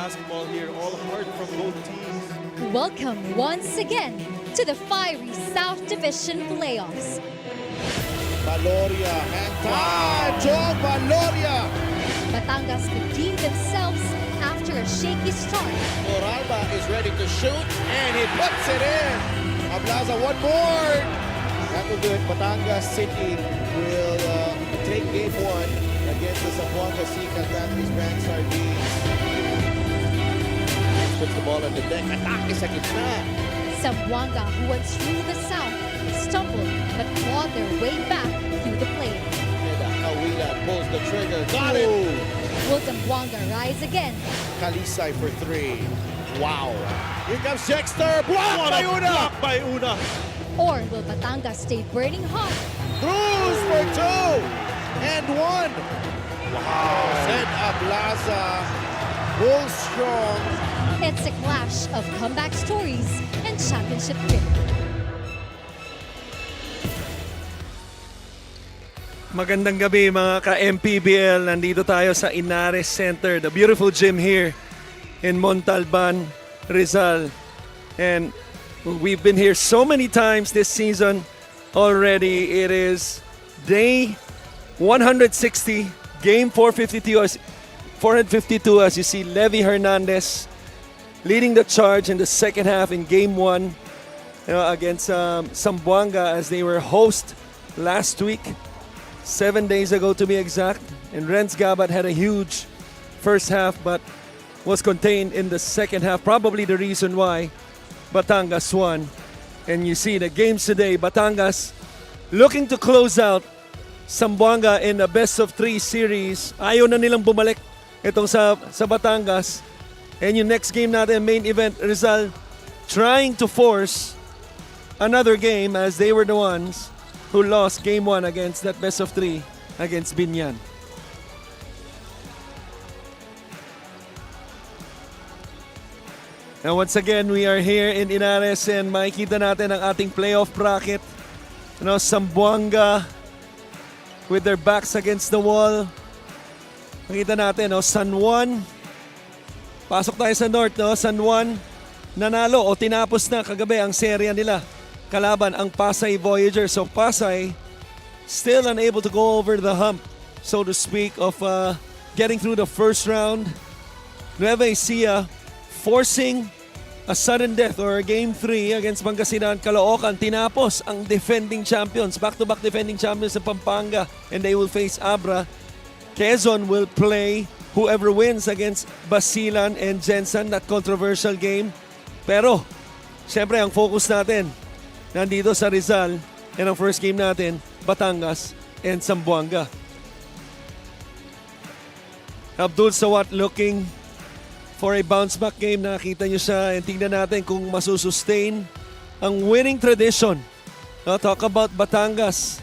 basketball here, all hard from both teams. Welcome once again to the fiery South Division playoffs. Valoria, hang time, Joe Valoria. Batangas redeemed themselves after a shaky start. Moralba is ready to shoot, and he puts it in. Ablaza, one more. That will do it. Batangas City will take game one against the Zamboanga Sea Batteries Grand Sardines. Puts the ball on the deck. Atake sa gitna. Zamboanga, who once ruled the South, stumbled but clawed their way back through the play. Awila pulls the trigger. Got it! Will Zamboanga rise again? Kalisay for three. Wow. Here comes Dexter. Block by Una. Block by Una. Or will Batangas stay burning hot? Cruz for two. And one. Wow. Send Ablaza. Bull strong. It's a clash of comeback stories and championship grit. Magandang gabi mga ka-MPBL. Nandito tayo sa Inares Center, the beautiful gym here in Montalban, Rizal. And we've been here so many times this season already. It is day 160, game 452 as you see Levy Hernandez leading the charge in the second half in game one, against Zamboanga, as they were host last week. 7 days ago to be exact, and Renz Gabat had a huge first half but was contained in the second half, probably the reason why Batangas won. And you see the games today, Batangas looking to close out Zamboanga in a best of 3 series. Ayaw na nilang bumalik itong sa Batangas. And yung next game natin, main event, Rizal trying to force another game as they were the ones who lost game 1 against that best of 3 against Binyan. And once again, we are here in Inares and makikita natin ang ating playoff bracket. Zamboanga with their backs against the wall. Makita natin, San Juan. Pasok tayo sa North, San Juan nanalo o tinapos na kagabi ang serya nila kalaban ang Pasay Voyagers. So Pasay still unable to go over the hump, so to speak, of getting through the first round. Nueva Ecija forcing a sudden death or a game 3 against Pangasinan. Caloocan tinapos ang defending champions, back-to-back defending champions ng Pampanga, and they will face Abra. Quezon will play whoever wins against Basilan and Jensen, that controversial game. Pero syempre ang focus natin nandito sa Rizal, and ang first game natin, Batangas and Zamboanga. Abdul Sawat looking for a bounce-back game. Nakita nyo siya, and tingnan natin kung masusustain ang winning tradition. Talk about Batangas.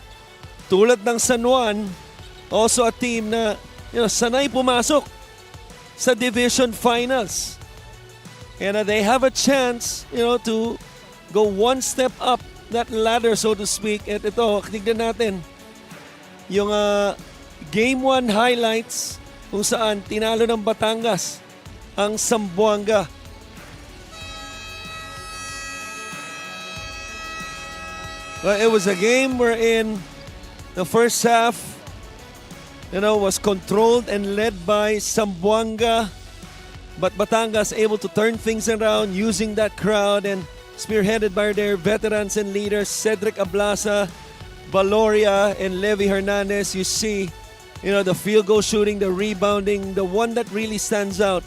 Tulad ng San Juan, also a team na sanay pumasok sa division finals. And they have a chance, to go one step up that ladder, so to speak. At ito, tignan natin yung game 1 highlights kung saan tinalo ng Batangas ang Zamboanga. Well, it was a game wherein the first half was controlled and led by Zamboanga, but Batangas able to turn things around using that crowd and spearheaded by their veterans and leaders, Cedric Ablaza, Valoria, and Levy Hernandez. You see, the field goal shooting, the rebounding. The one that really stands out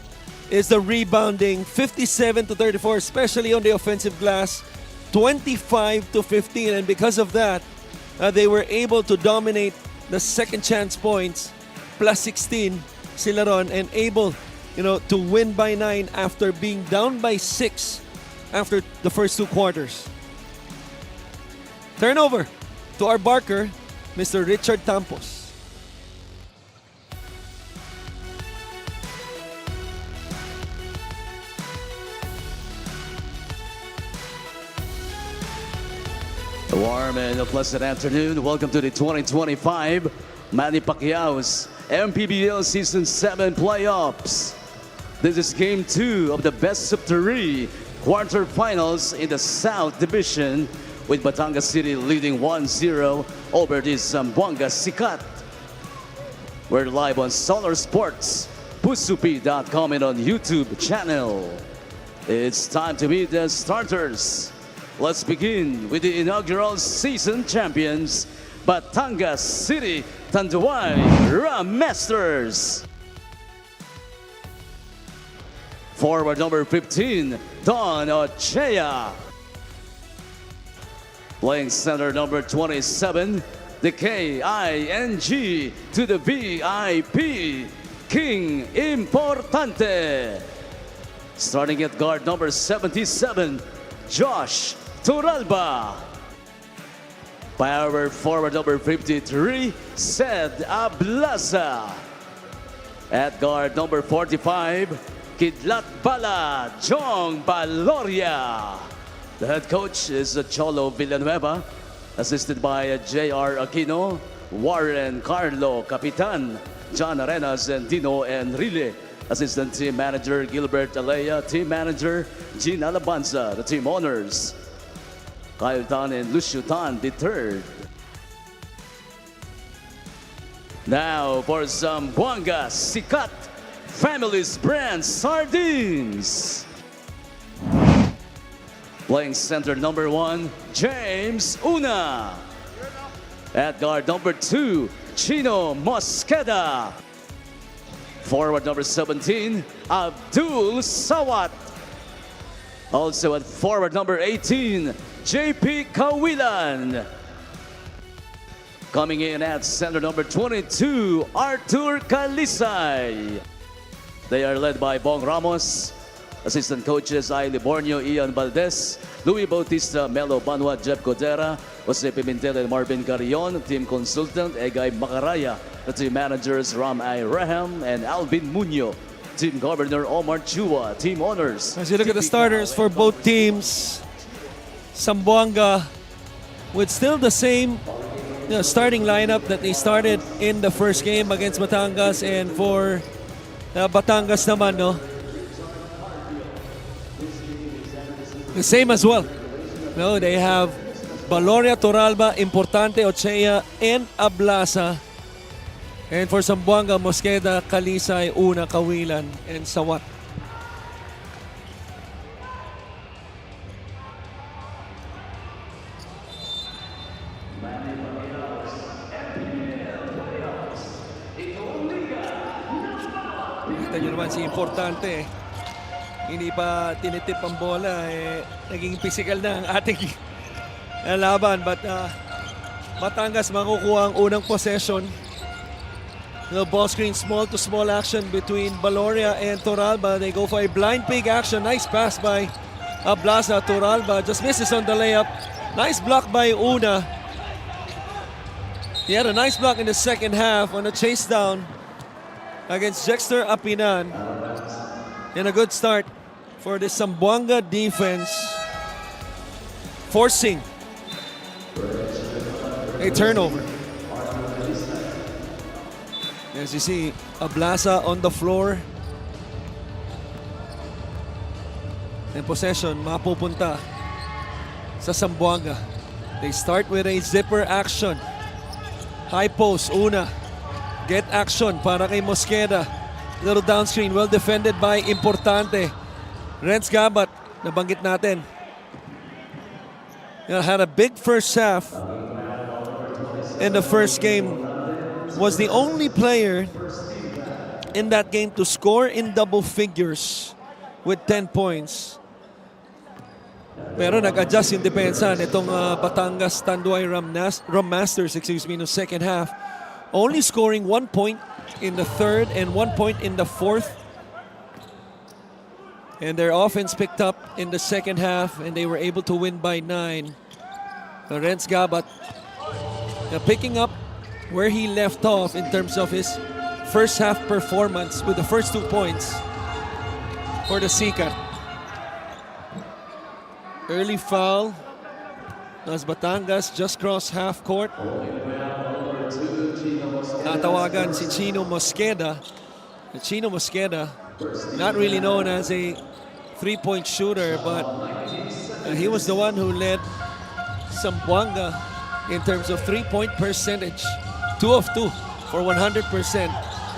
is the rebounding, 57-34, especially on the offensive glass, 25-15. And because of that, they were able to dominate the second chance points, plus 16 sila ron, and able, to win by 9 after being down by 6 after the first 2 quarters. Turnover to our barker, Mr. Richard Tampos. A warm and a pleasant afternoon. Welcome to the 2025 Manny Pacquiao's MPBL Season 7 playoffs. This is game 2 of the best of 3 quarterfinals in the South Division, with Batangas City leading 1-0 over the Zamboanga Sikat. We're live on Solar Sports, pusupi.com, and on YouTube channel. It's time to meet the starters. Let's begin with the inaugural season champions, Batangas City Tanduay Masters. Forward number 15, Don Ochea. Playing center number 27, the K-I-N-G to the V-I-P, King Importante. Starting at guard number 77, Josh Turalba. Power forward number 53, Sed Ablaza. At guard number 45, Kidlat Bala Jong Baloria. The head coach is Cholo Villanueva, assisted by J.R. Aquino, Warren Carlo Capitan, John Arenas, and Dino Enrile. Assistant team manager Gilbert Alea, team manager Gene Alabanza, the team owners Kyle Tan and Lucio Tan, the third. Now for Zamboanga Sikat Family's Brand Sardines. Playing center number 1, James Una. At guard number 2, Chino Mosqueda. Forward number 17, Abdul Sawat. Also at forward number 18, JP Kawilan. Coming in at center number 22, Arthur Calisay. They are led by Bong Ramos. Assistant coaches ay Libornio Ian Valdez, Louis Bautista, Melo Banwa, Jeff Codera, Jose Pimentel, and Marvin Carrion. Team consultant Egay Macaraya. The team managers Ram I. Raham and Alvin Muño. Team governor Omar Chua. Team owners. As you look at the starters for both teams, Zamboanga with still the same starting lineup that they started in the first game against Batangas, and for Batangas naman, no? The same as well. No, they have Baloria, Toralba, Importante, Ochea, and Ablaza. And for Zamboanga, Mosqueda, Calisay, Una, Kawilan, and Sawat. Kita nyo naman si Importante. Hindi pa tinitip ang bola, naging physical na ang ating laban. But Batangas makukuha ang unang possession. The ball screen, small to small action between Baloria and Toralba. They go for a blind pig action. Nice pass by Ablaza. Toralba just misses on the layup. Nice block by Una. He had a nice block in the second half on a chase down against Jexter Apinan. And a good start for the Zamboanga defense, forcing a turnover. As you see, Ablaza on the floor. And possession mapupunta sa Zamboanga. They start with a zipper action. High post, Una. Get action para kay Mosqueda. Little downscreen, well defended by Importante. Renz Gabat, nabanggit natin. Had a big first half. In the first game, was the only player in that game to score in double figures with 10 points. Pero nag-adjust yung depensa nitong Batangas Tanduay Masters, no second half. Only scoring 1 point in the third and 1 point in the fourth. And their offense picked up in the second half, and they were able to win by 9. Renz Gabat picking up where he left off in terms of his first half performance with the first 2 points for the Sikat. Early foul as Batangas just crossed half court. Tatawagan si Chino Mosqueda. Chino Mosqueda not really known as a three-point shooter, but he was the one who led Zamboanga in terms of three-point percentage. 2 of 2 for 100%.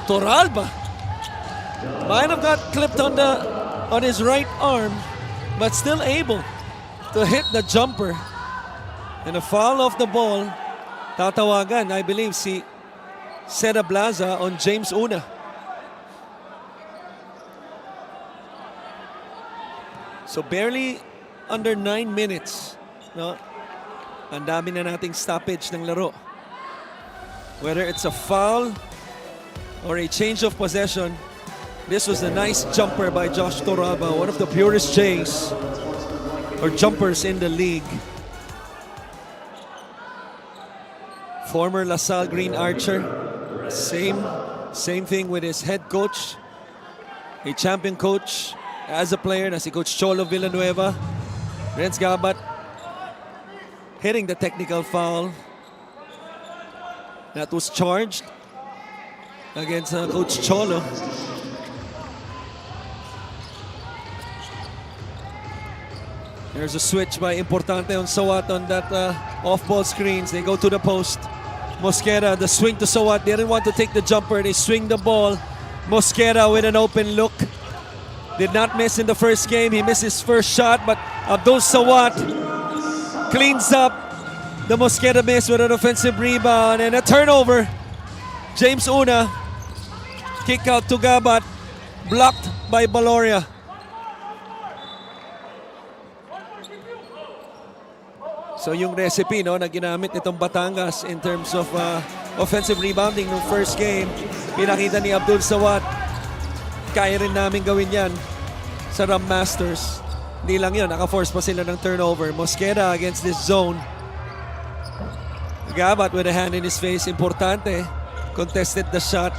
Toralba might have got clipped on his right arm, but still able to hit the jumper. And a foul off the ball. Tatawagan, I believe, si Seda Blaza on James Una. So barely under 9 minutes. No? Ang dami na nating stoppage ng laro. Whether it's a foul or a change of possession, this was a nice jumper by Josh Toraba, one of the purest Jays or jumpers in the league. Former LaSalle Green Archer, same thing with his head coach, a champion coach as a player na si Coach Cholo Villanueva. Renz Gabat hitting the technical foul that was charged against Coach Cholo. There's a switch by Importante on Sawat on that off-ball screens. They go to the post. Mosquera, the swing to Sawat. They didn't want to take the jumper. They swing the ball. Mosquera with an open look. Did not miss in the first game. He missed his first shot, but Abdul Sawat cleans up the Mosquera miss with an offensive rebound and a turnover. James Una, kick out to Gabat, blocked by Baloria. So yung recipe no, na ginamit nitong Batangas in terms of offensive rebounding ng first game, pinakita ni Abdul Sawat. Kaya rin namin gawin yan sa Ram Masters. Hindi lang yun, naka-force pa sila ng turnover. Mosquera against this zone. Gabat with a hand in his face. Importante, contested the shot.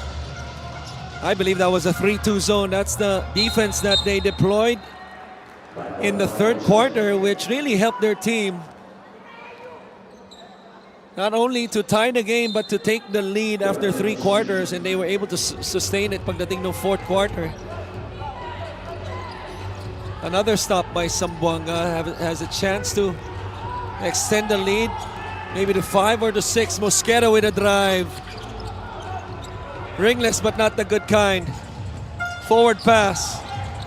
I believe that was a 3-2 zone. That's the defense that they deployed in the third quarter, which really helped their team not only to tie the game, but to take the lead after 3 quarters, and they were able to sustain it pagdating ng fourth quarter. Another stop by Zamboanga has a chance to extend the lead, maybe to 5 or to 6. Mosquera with a drive. Ringless but not the good kind. Forward pass.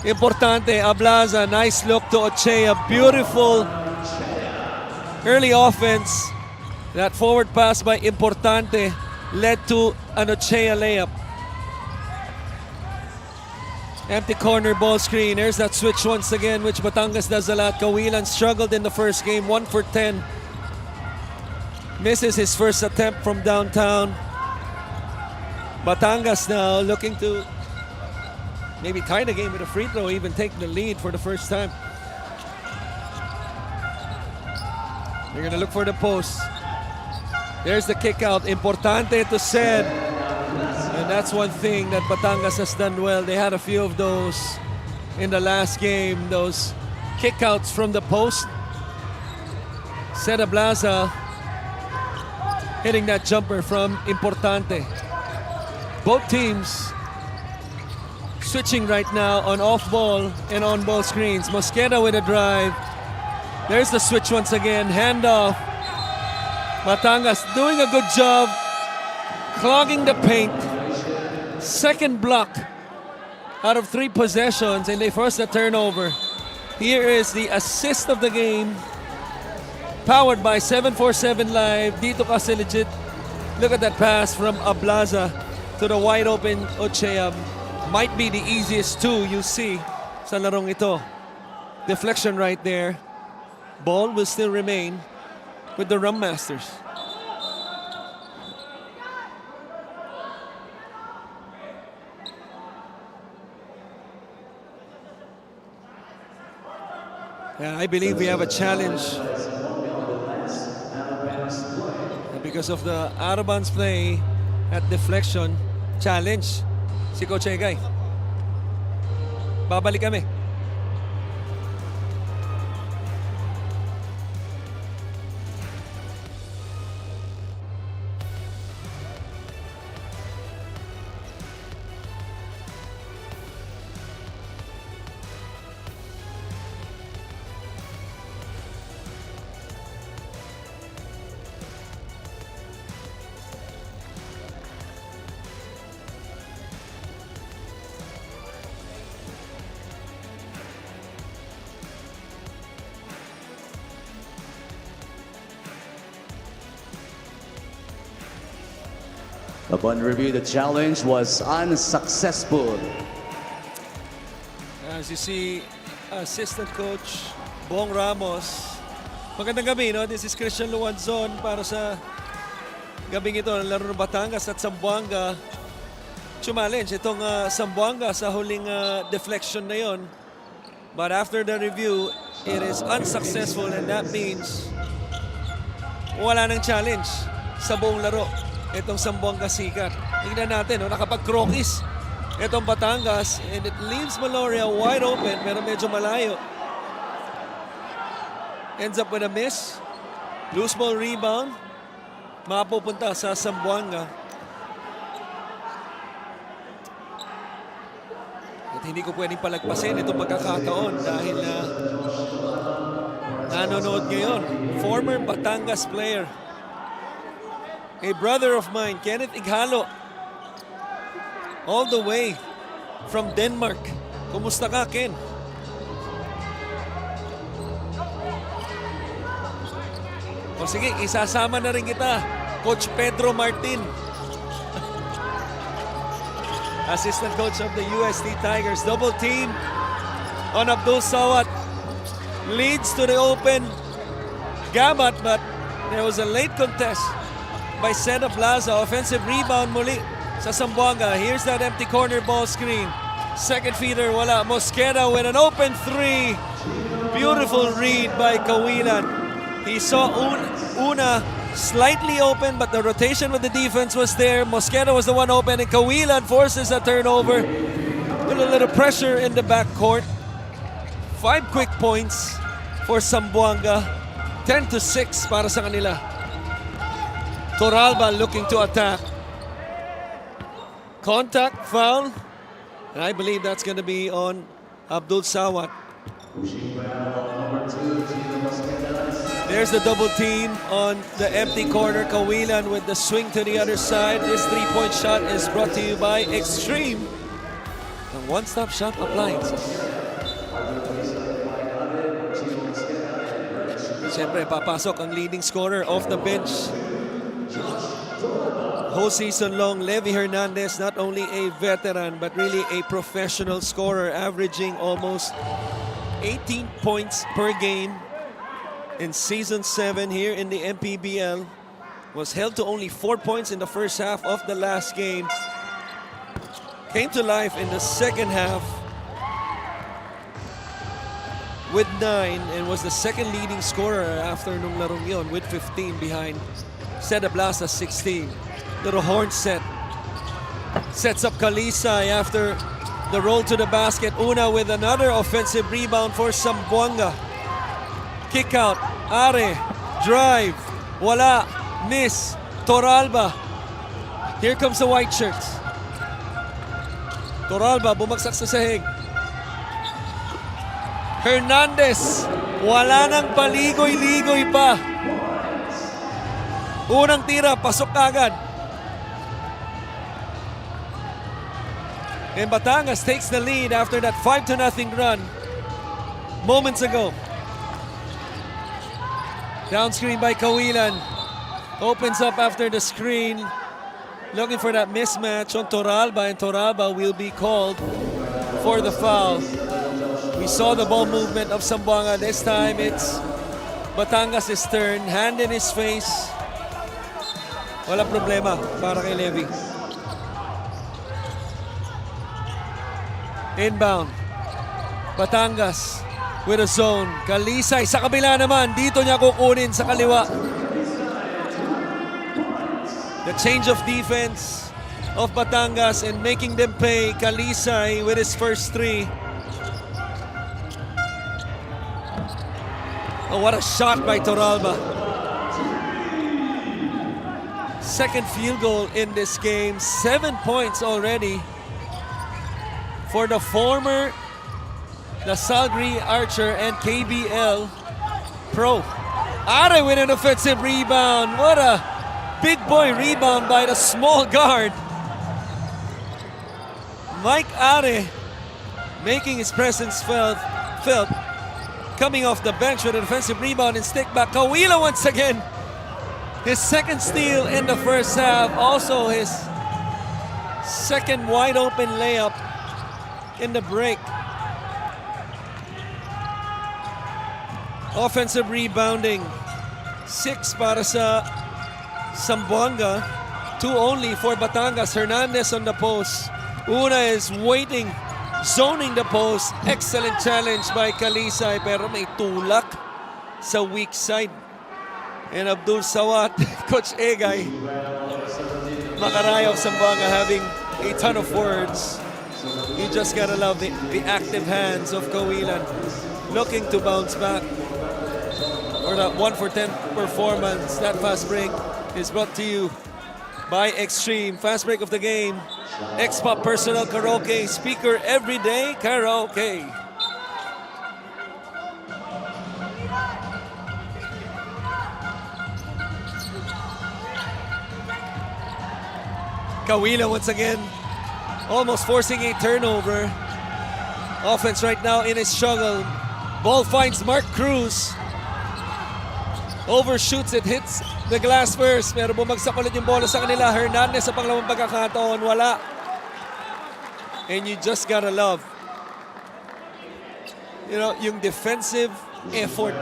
Importante, Ablaza, nice look to Ochea. Beautiful early offense. That forward pass by Importante led to an Ochea layup. Empty corner ball screen. There's that switch once again, which Batangas does a lot. Kawilan struggled in the first game, 1 for 10. Misses his first attempt from downtown. Batangas now looking to maybe tie the game with a free throw, even take the lead for the first time. They're gonna look for the post. There's the kick out. Importante to Sed. And that's one thing that Batangas has done well. They had a few of those in the last game, those kickouts from the post. Seda Blaza hitting that jumper from Importante. Both teams switching right now on off-ball and on-ball screens. Mosquera with a drive. There's the switch once again. Handoff. Batangas doing a good job clogging the paint. Second block out of 3 possessions, and they forced a turnover. Here is the assist of the game, powered by 747 Live. Dito kasi legit. Look at that pass from Ablaza to the wide open Ochea. Might be the easiest 2 you see sa larong ito. Deflection right there. Ball will still remain with the Rum Masters. Yeah, I believe we have a challenge because of the out-of-bounds play at deflection. Challenge si Coach Egay. Babalik kami. Upon review, the challenge was unsuccessful. As you see, assistant coach Bong Ramos. Magandang gabi, no? This is Christian Luanzon para sa gabing ito ng laro ng Batangas at Zamboanga. Challenge itong Zamboanga sa huling deflection na yon. But after the review, it is unsuccessful and that means wala nang challenge sa buong laro. Itong Zamboanga sikat. Tingnan natin, no? Nakapag-krokis itong Batangas and it leaves Maloria wide open pero medyo malayo. Ends up with a miss. Loose ball rebound. Mapupunta sa Zamboanga. At hindi ko pwedeng palagpasin itong pagkakataon dahil nanonood ngayon. Former Batangas player. A brother of mine, Kenneth Ighalo. All the way from Denmark. Kumusta ka, Ken? O sige, isasama na rin kita, Coach Pedro Martin. Assistant coach of the UST Tigers. Double team on Abdul Sawat. Leads to the open Gamat, but there was a late contest by Seda Plaza. Offensive rebound muli sa Zamboanga. Here's that empty corner ball screen. Second feeder, wala. Mosqueda with an open three. Beautiful read by Kawilan. He saw Una slightly open, but the rotation with the defense was there. Mosqueda was the one open, and Kawilan forces a turnover. With a little pressure in the backcourt. 5 quick points for Zamboanga. 10-6 para sa kanila. Toralba looking to attack. Contact, foul. And I believe that's going to be on Abdul Sawat. There's the double team on the empty corner. Kawilan with the swing to the other side. This three-point shot is brought to you by Extreme. The one-stop shop appliances. Siyempre, papasok ang leading scorer off the bench. Whole season long, Levy Hernandez, not only a veteran, but really a professional scorer, averaging almost 18 points per game in Season 7 here in the MPBL. Was held to only 4 points in the first half of the last game. Came to life in the second half with 9 and was the second leading scorer after nung larong yon with 15 behind Seda Blasa 16. Little horn set. Sets up Kalisay after the roll to the basket. Una with another offensive rebound for Zamboanga. Kick out. Are. Drive. Wala. Miss. Toralba. Here comes the white shirts. Toralba bumagsak sa sahig. Hernandez. Wala nang paligoy-ligoy pa. Unang tira. Pasok agad. And Batangas takes the lead after that 5-0 run moments ago. Down screen by Kawilan. Opens up after the screen. Looking for that mismatch on Toralba, and Toralba will be called for the foul. We saw the ball movement of Zamboanga. This time it's Batangas' turn. Hand in his face. Wala problema para kay Levy. Inbound. Batangas with a zone. Kalisay sa kabila naman. Dito niya kukunin sa kaliwa. The change of defense of Batangas and making them pay. Kalisay with his first three. Oh, what a shot by Toralba. Second field goal in this game. 7 points already for the former Salgri Archer and KBL pro. Are with an offensive rebound. What a big boy rebound by the small guard. Mike Are making his presence felt. Coming off the bench with an offensive rebound and stick back. Kawila once again. His second steal in the first half. Also his Second wide open layup in the break. Offensive rebounding. 6 para sa Zamboanga. 2 only for Batangas. Hernandez on the post. Una is waiting, zoning the post. Excellent challenge by Kalisay, pero may tulak sa weak side. And Abdul Sawat, Coach Egay, Makaraya of Zamboanga having a ton of words. You just gotta love the active hands of Kawilan, looking to bounce back. For that 1 for 10 performance. That fast break is brought to you by Extreme. Fast break of the game. X-Pop Personal Karaoke. Speaker everyday karaoke. Kawila once again almost forcing a turnover. Offense right now in a struggle. Ball finds Mark Cruz. Overshoots it, hits the glass first. Pero bumagsak ulit yung bola sa kanila. Hernandez sa pangalawang pagkakataon, wala. And you just gotta love, you know, yung defensive effort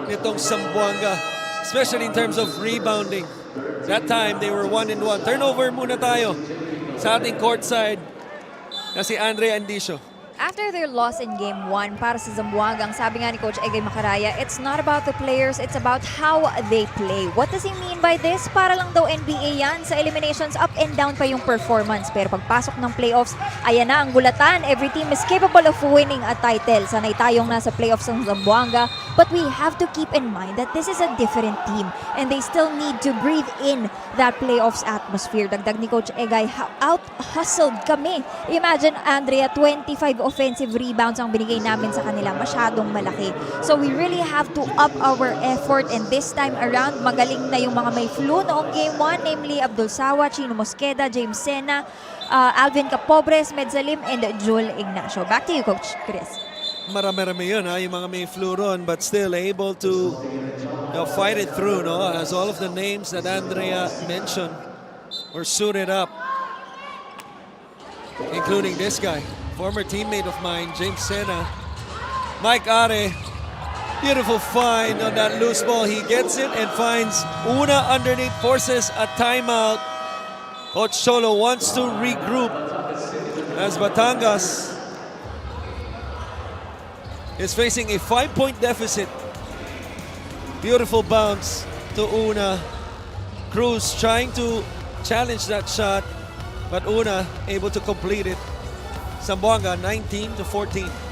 nitong Zamboanga, especially in terms of rebounding. That time, they were 1-1. Turnover muna tayo sa ating courtside na si Andre Andicio. After their loss in Game 1 para sa Zamboanga, ang sabi nga ni Coach Egay Makaraya, it's not about the players, it's about how they play. What does he mean by this? Para lang daw NBA yan. Sa eliminations, up and down pa yung performance. Pero pagpasok ng playoffs, ayan na ang gulatan. Every team is capable of winning a title. Sanay tayong nasa playoffs ng Zamboanga. But we have to keep in mind that this is a different team and they still need to breathe in that playoffs atmosphere. Dagdag ni Coach Egay, out-hustled kami. Imagine, Andrea, 25 offensive rebounds ang binigay namin sa kanila. Masyadong malaki. So we really have to up our effort, and this time around, magaling na yung mga may flu noong Game 1, namely Abdul Sawa, Chino Mosqueda, James Sena, Alvin Capobres, Medzalim, and Joel Ignacio. Back to you, Coach Chris. Marami-rami yun, yung mga may flu ron, but still able to fight it through, no? As all of the names that Andrea mentioned were suited up, including this guy, former teammate of mine, James Sena. Mike Are, beautiful find on that loose ball. He gets it and finds Una underneath, forces a timeout. Coach Cholo wants to regroup as Batangas is facing a 5-point deficit. Beautiful bounce to Una. Cruz trying to challenge that shot, but Una able to complete it. Zamboanga 19-14.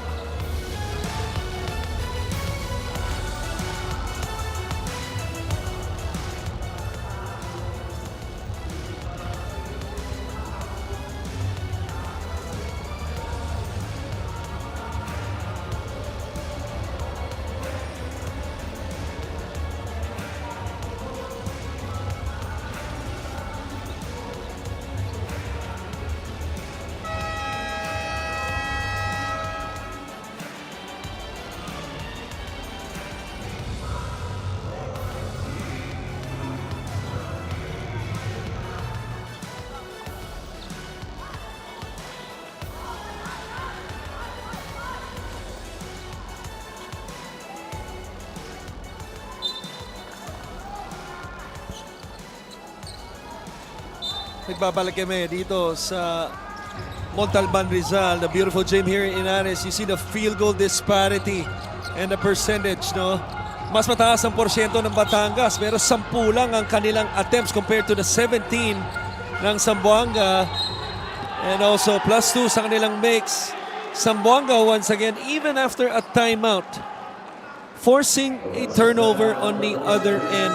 Nagbabalik kami dito sa Montalban, Rizal, the beautiful gym here in Inares. You see the field goal disparity and the percentage, no? Mas mataas ang porsyento ng Batangas, pero 10 lang ang kanilang attempts compared to the 17 ng Zamboanga. And also +2 sa kanilang makes. Zamboanga once again, even after a timeout, forcing a turnover on the other end.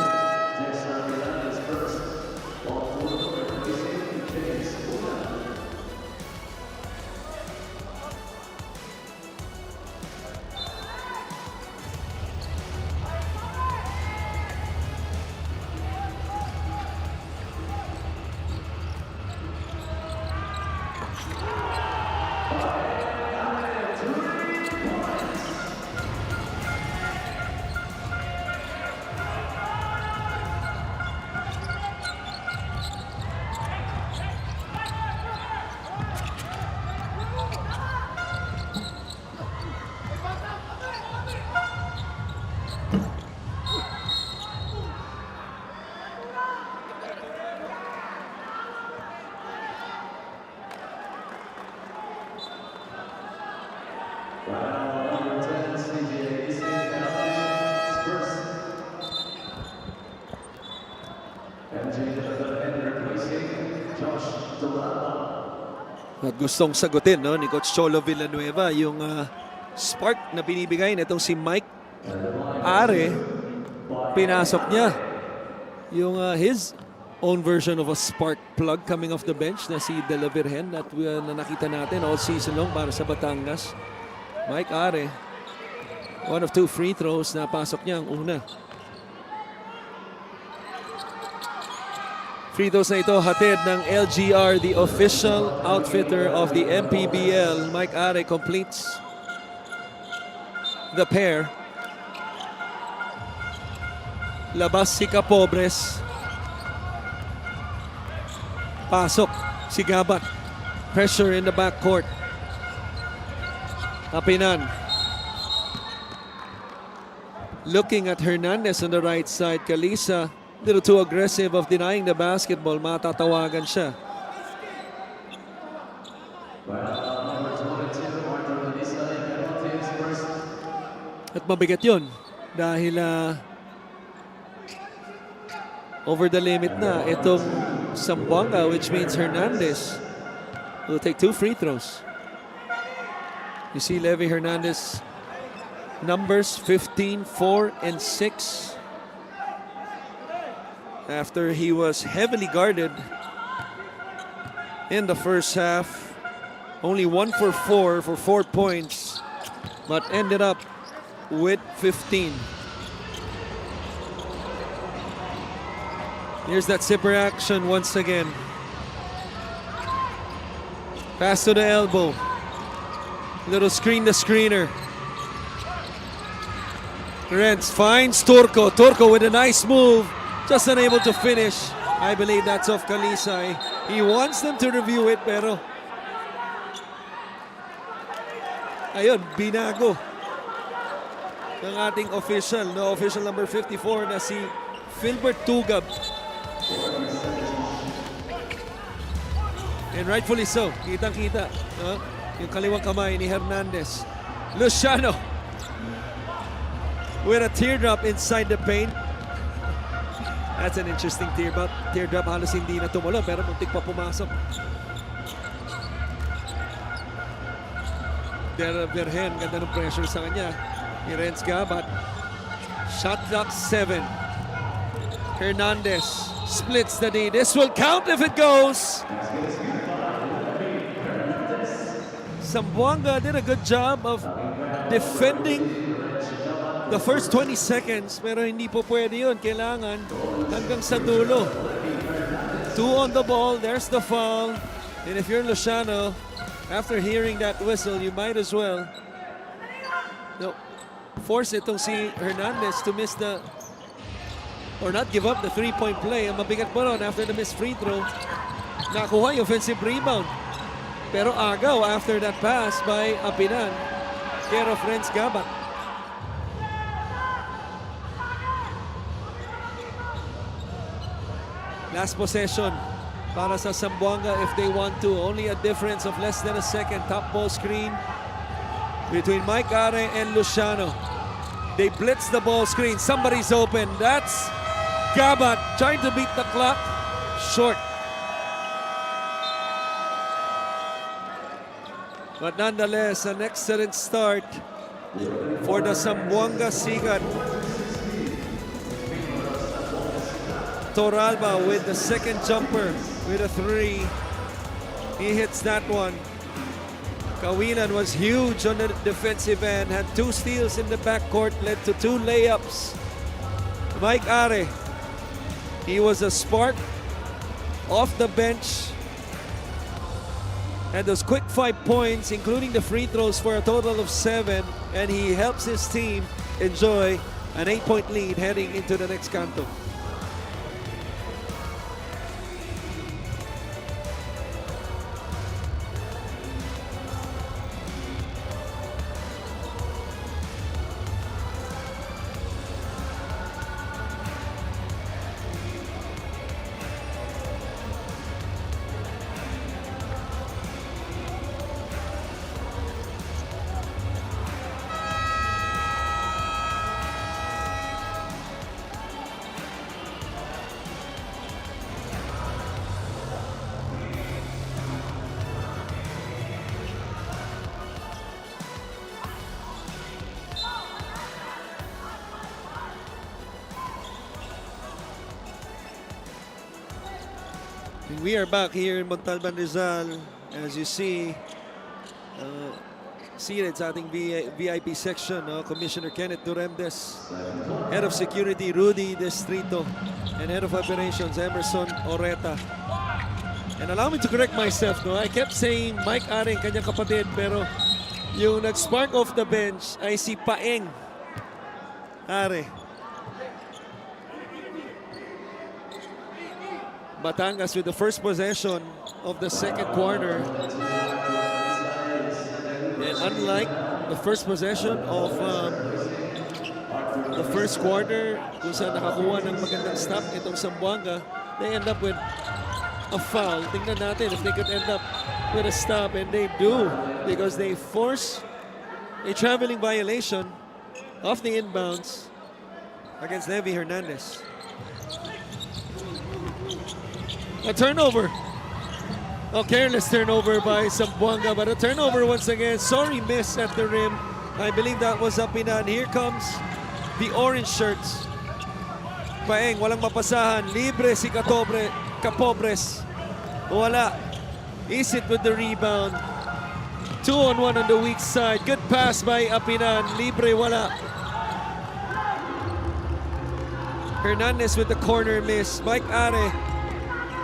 At gustong sagutin no, ni Coach Cholo Villanueva yung spark na binibigay nitong si Mike Are. Pinasok niya yung his own version of a spark plug coming off the bench na si De La Virgen na nakita natin all season long para sa Batangas. Mike Are, one of two free throws na pasok niya ang una. Free throws na ito hatid ng LGR, the official outfitter of the MPBL. Mike Are completes the pair. Labas si Capobres. Pasok si Gabat. Pressure in the backcourt. Apinan. Looking at Hernandez on the right side. Calisa, a little too aggressive of denying the basketball. Matatawagan siya. At mabigat yun. Dahil over the limit na itong Zamboanga, which means Hernandez will take two free throws. You see Levi Hernandez numbers 15, 4, and 6. After he was heavily guarded in the first half. Only 1 for 4 for 4 points, but ended up with 15. Here's that zipper action once again. Pass to the elbow. Little screen to screener. Renz finds Turco. Turco with a nice move. Just unable to finish. I believe that's off Kalisay. He wants them to review it, pero ayun, binago ng ating official. No, official number 54 na si Filbert Tugab. And rightfully so. Kitang-kita. Yung kaliwang kamay ni Hernandez. Luciano with a teardrop inside the paint. That's an interesting teardrop. Teardrop halos hindi na tumulo pero muntik pa pumasok. De La Virgen, ganda ng pressure sa kanya. Ni Renz Gabat. Shot clock 7. Hernandez splits the D. This will count if it goes. Zamboanga did a good job of defending the first 20 seconds, pero hindi po pwede yun. Kailangan hanggang sa dulo. 2 on the ball, there's the foul. And if you're Luciano, after hearing that whistle, you might as well force itong si Hernandez to miss the, or not give up the 3-point play. Ang mabigat mo ron after the missed free throw, nakuha yung offensive rebound. Pero agaw after that pass by Apinan, care of Renz Gabat. Last possession para sa Zamboanga if they want to. Only a difference of less than a second. Top ball screen between Mike Are and Luciano. They blitz the ball screen. Somebody's open. That's Gabat trying to beat the clock. Short. But nonetheless, an excellent start for the Zamboanga Sigat. Toralba with the second jumper with a 3. He hits that one. Kawilan was huge on the defensive end, had 2 steals in the backcourt, led to 2 layups. Mike Are, he was a spark off the bench. And those quick 5 points, including the free throws for a total of 7. And he helps his team enjoy an 8-point lead heading into the next canto. We are back here in Montalban, Rizal. As you see, seated sa ating VIP section, Commissioner Kenneth Duremdes, Head of Security Rudy Destrito, and Head of Operations Emerson Oreta. And allow me to correct myself, I kept saying Mike Are, kanyang kapatid, pero yung nag-spark off the bench ay si Paeng Are. Batangas with the first possession of the second quarter. And unlike the first possession of the first quarter, kung saan nakakuha ng magandang stop itong Zamboanga, they end up with a foul. Tingnan natin if they could end up with a stop, and they do, because they force a traveling violation off the inbounds against Levi Hernandez. A turnover. A careless turnover by Zamboanga, but a turnover once again. Sorry miss at the rim. I believe that was Apinan. Here comes the orange shirts. Paeng, walang mapasahan. Libre si Capobres. Wala. Isit with the rebound. 2-on-1 on the weak side. Good pass by Apinan. Libre, wala. Hernandez with the corner miss. Mike Are.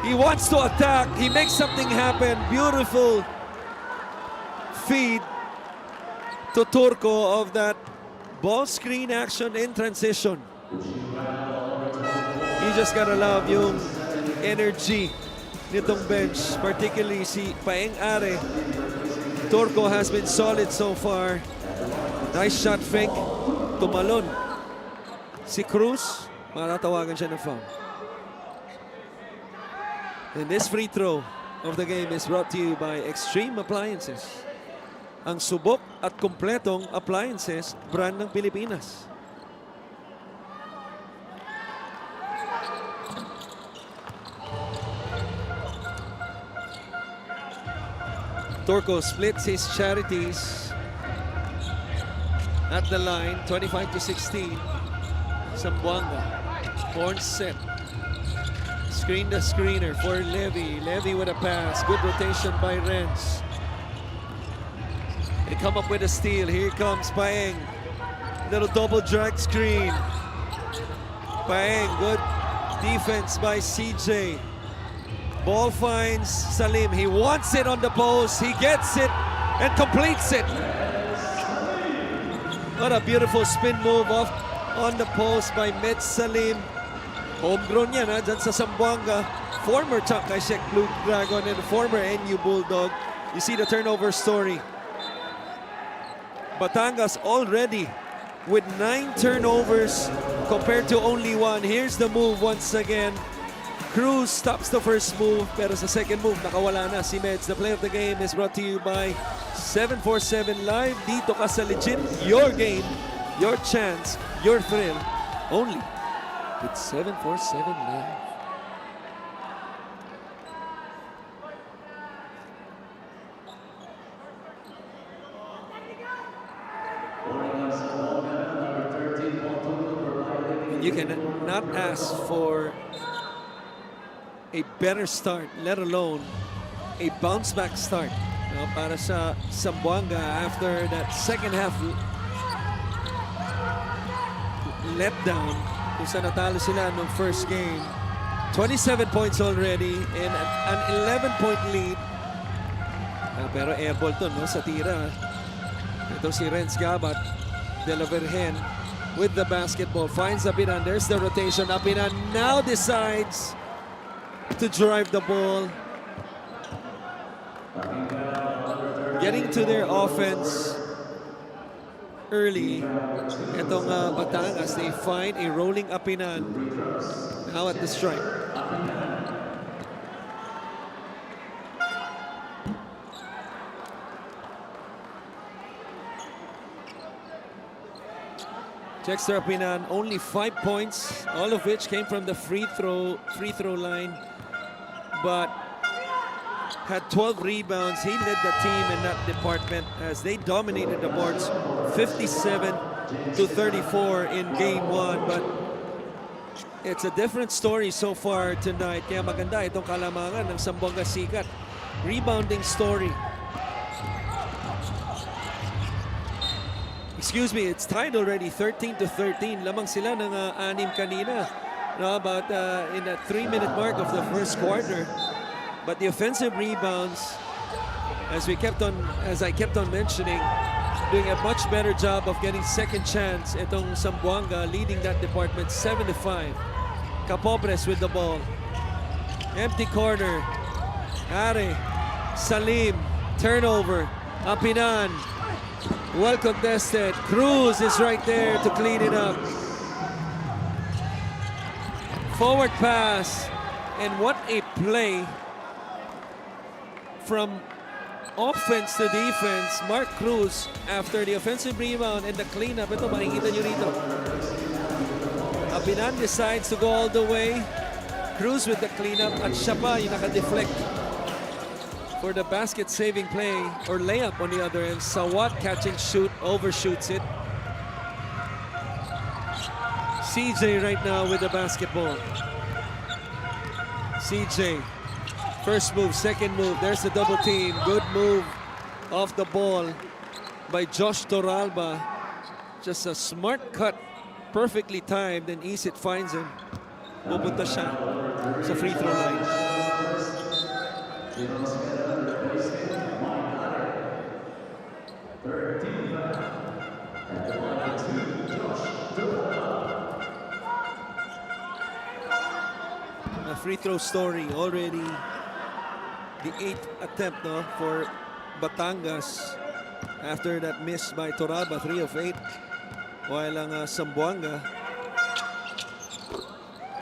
He wants to attack. He makes something happen. Beautiful feed to Turco of that ball screen action in transition. You just gotta love yung energy nitong bench, particularly si Paeng Are. Turco has been solid so far. Nice shot fake. Tumalon. Si Cruz, matatawagan siya ng foul. And this free throw of the game is brought to you by Extreme Appliances. Ang subok at kompletong appliances brand ng Pilipinas. Turco splits his charities at the line, 25-16. Zamboanga, horn set. Screen the screener for Levy. Levy with a pass. Good rotation by Renz. They come up with a steal. Here comes Paeng. Little double drag screen. Paeng, good defense by CJ. Ball finds Salim. He wants it on the post. He gets it and completes it. What a beautiful spin move off on the post by Med Salim. Homegrown yan dyan sa Zamboanga. Former Chankay Blue Dragon and former NU Bulldog. You see the turnover story. Batangas already with 9 turnovers compared to only 1. Here's the move once again. Cruz stops the first move, pero sa second move, nakawala na si Meds. The play of the game is brought to you by 747 Live. Dito ka sa legit, your game, your chance, your thrill. Only with 747 Live. You cannot ask for a better start, let alone a bounce-back start para sa Zamboanga after that second half letdown kung saan natalo sila nung first game. 27 points already and an 11-point lead. Pero airball to sa tira. Ito si Renz Gabat de la Virgen with the basketball. Finds Apinan. There's the rotation. Apinan now decides to drive the ball. Getting to their offense early. Itong Batangas, they find a rolling Apinan now at the strike. Dexter Apinan, only 5 points, all of which came from the free throw line, but had 12 rebounds. He led the team in that department as they dominated the boards 57-34 in game 1. But It's a different story so far tonight. Kaya maganda itong kalamangan ng Zamboanga Sikat. Rebounding story. Excuse me, it's tied already 13-13. Lamang sila ng 6 kanina. No, about in that 3-minute mark of the first quarter. But the offensive rebounds, as I kept on mentioning, doing a much better job of getting second chance. Itong Zamboanga leading that department 7-5. Capobres with the ball. Empty corner. Are. Salim. Turnover. Apinan. Well contested. Cruz is right there to clean it up. Forward pass. And what a play from offense to defense. Mark Cruz after the offensive rebound and the cleanup. Ito, makikita nyo rito. Apinan decides to go all the way. Cruz with the cleanup at siya pa yung naka-deflect for the basket-saving play or layup on the other end. Sawat catching shoot, overshoots it. CJ right now with the basketball. CJ, first move, second move. There's the double team. Good move off the ball by Josh Torralba. Just a smart cut. Perfectly timed, and Isit finds him. Pupunta siya sa free throw line. A free throw story already. The 8th attempt for Batangas after that miss by Torralba, 3 of 8. While ang Zamboanga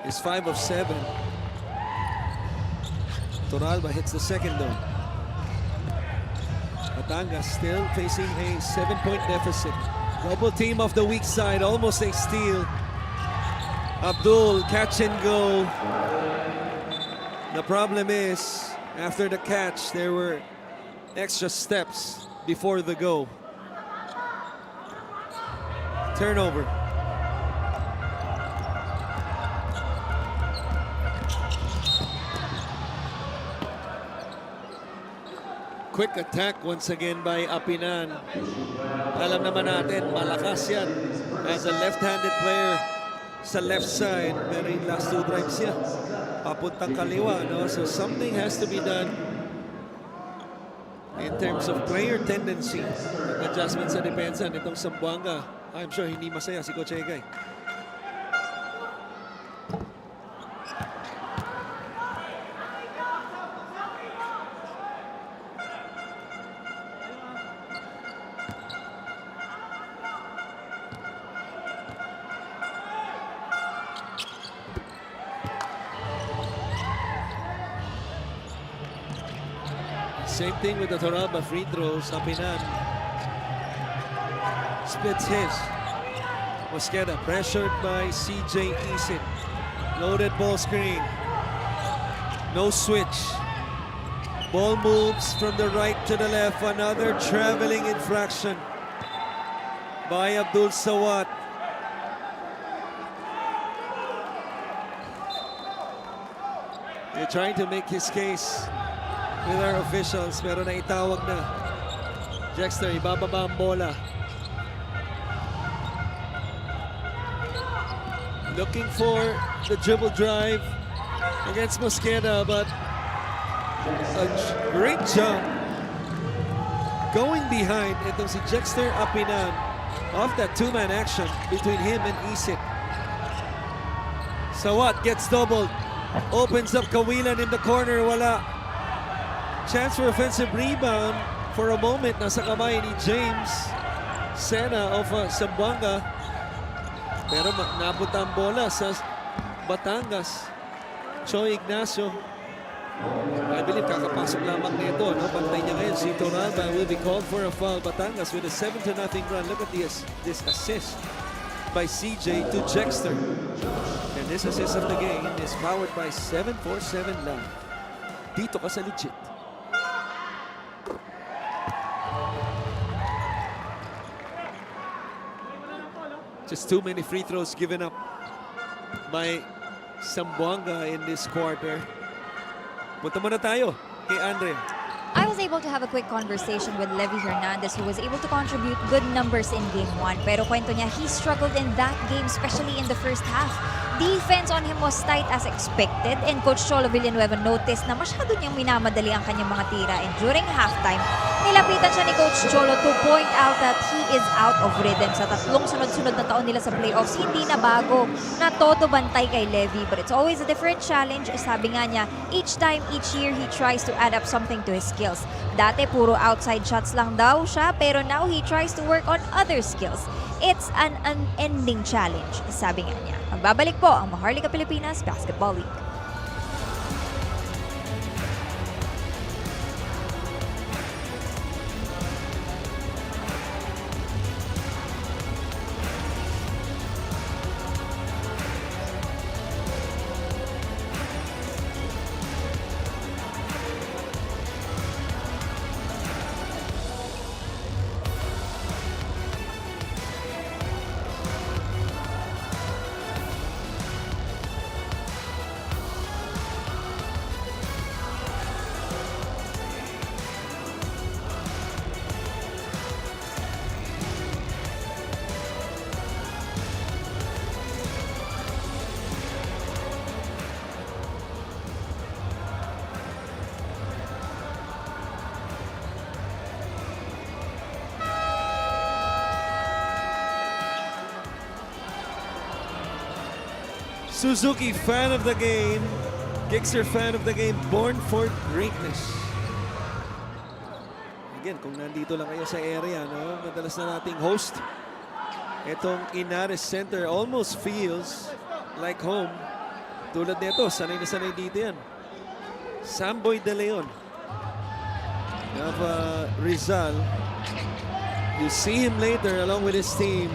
is 5 of 7. Torralba hits the second though. Batangas still facing a 7-point deficit. Double team off the weak side, almost a steal. Abdul, catch and go. The problem is, after the catch, there were extra steps before the go. Turnover. Quick attack once again by Apinan. Alam naman natin, malakas yan as a left-handed player sa left side. Pero yung last 2 drives niya, papuntang kaliwa. No? So something has to be done in terms of player tendency. Adjustment sa depensa nitong Zamboanga. I'm sure hindi masaya si Coach Egay. Same thing with the Torralba free throws. Apinan splits his. Mosqueda pressured by CJ Isit. Loaded ball screen. No switch. Ball moves from the right to the left. Another traveling infraction by Abdul Sawat. They're trying to make his case with our officials, pero naitawag na. Jexter, ibababa ang bola. Looking for the dribble drive against Mosqueda, but a great job going behind itong si Jexter Apinan off that 2-man action between him and Isit. Sawat gets doubled, opens up Kawilan in the corner, wala. Chance for offensive rebound for a moment, nasa kamay ni James Sena of Zamboanga. Pero napunta ang bola sa Batangas. Choi Ignacio. I believe kakapasok lamang nito. No? Pantay niya ngayon. Si Torralba will be called for a foul. Batangas with a 7-0 run. Look at this assist by CJ to Jexter. And this assist of the game is powered by 747 Live. Dito ka sa legit. Just too many free throws given up by Zamboanga in this quarter. Punta muna tayo kay Andrea. I was able to have a quick conversation with Levy Hernandez, who was able to contribute good numbers in Game 1. Pero kwento niya, he struggled in that game, especially in the first half. Defense on him was tight as expected, and Coach Cholo Villanueva noticed na masyado niyang minamadali ang kanyang mga tira. And during halftime, nilapitan siya ni Coach Cholo to point out that he is out of rhythm. Sa tatlong sunod-sunod na taon nila sa playoffs, hindi na bago na todo bantay kay Levy. But it's always a different challenge. Sabi nga niya, each time, each year, he tries to add up something to his skills. Dati, puro outside shots lang daw siya, pero now he tries to work on other skills. It's an unending challenge, sabi nga niya. Magbabalik po ang Maharlika Pilipinas Basketball League. Suzuki, fan of the game. Gixer, fan of the game. Born for greatness. Again, kung nandito lang kayo sa area, no? Madalas na nating host. Itong Inares Center almost feels like home. Tulad nito, sanay na sanay dito yan. Samboy De Leon of Rizal. You see him later along with his team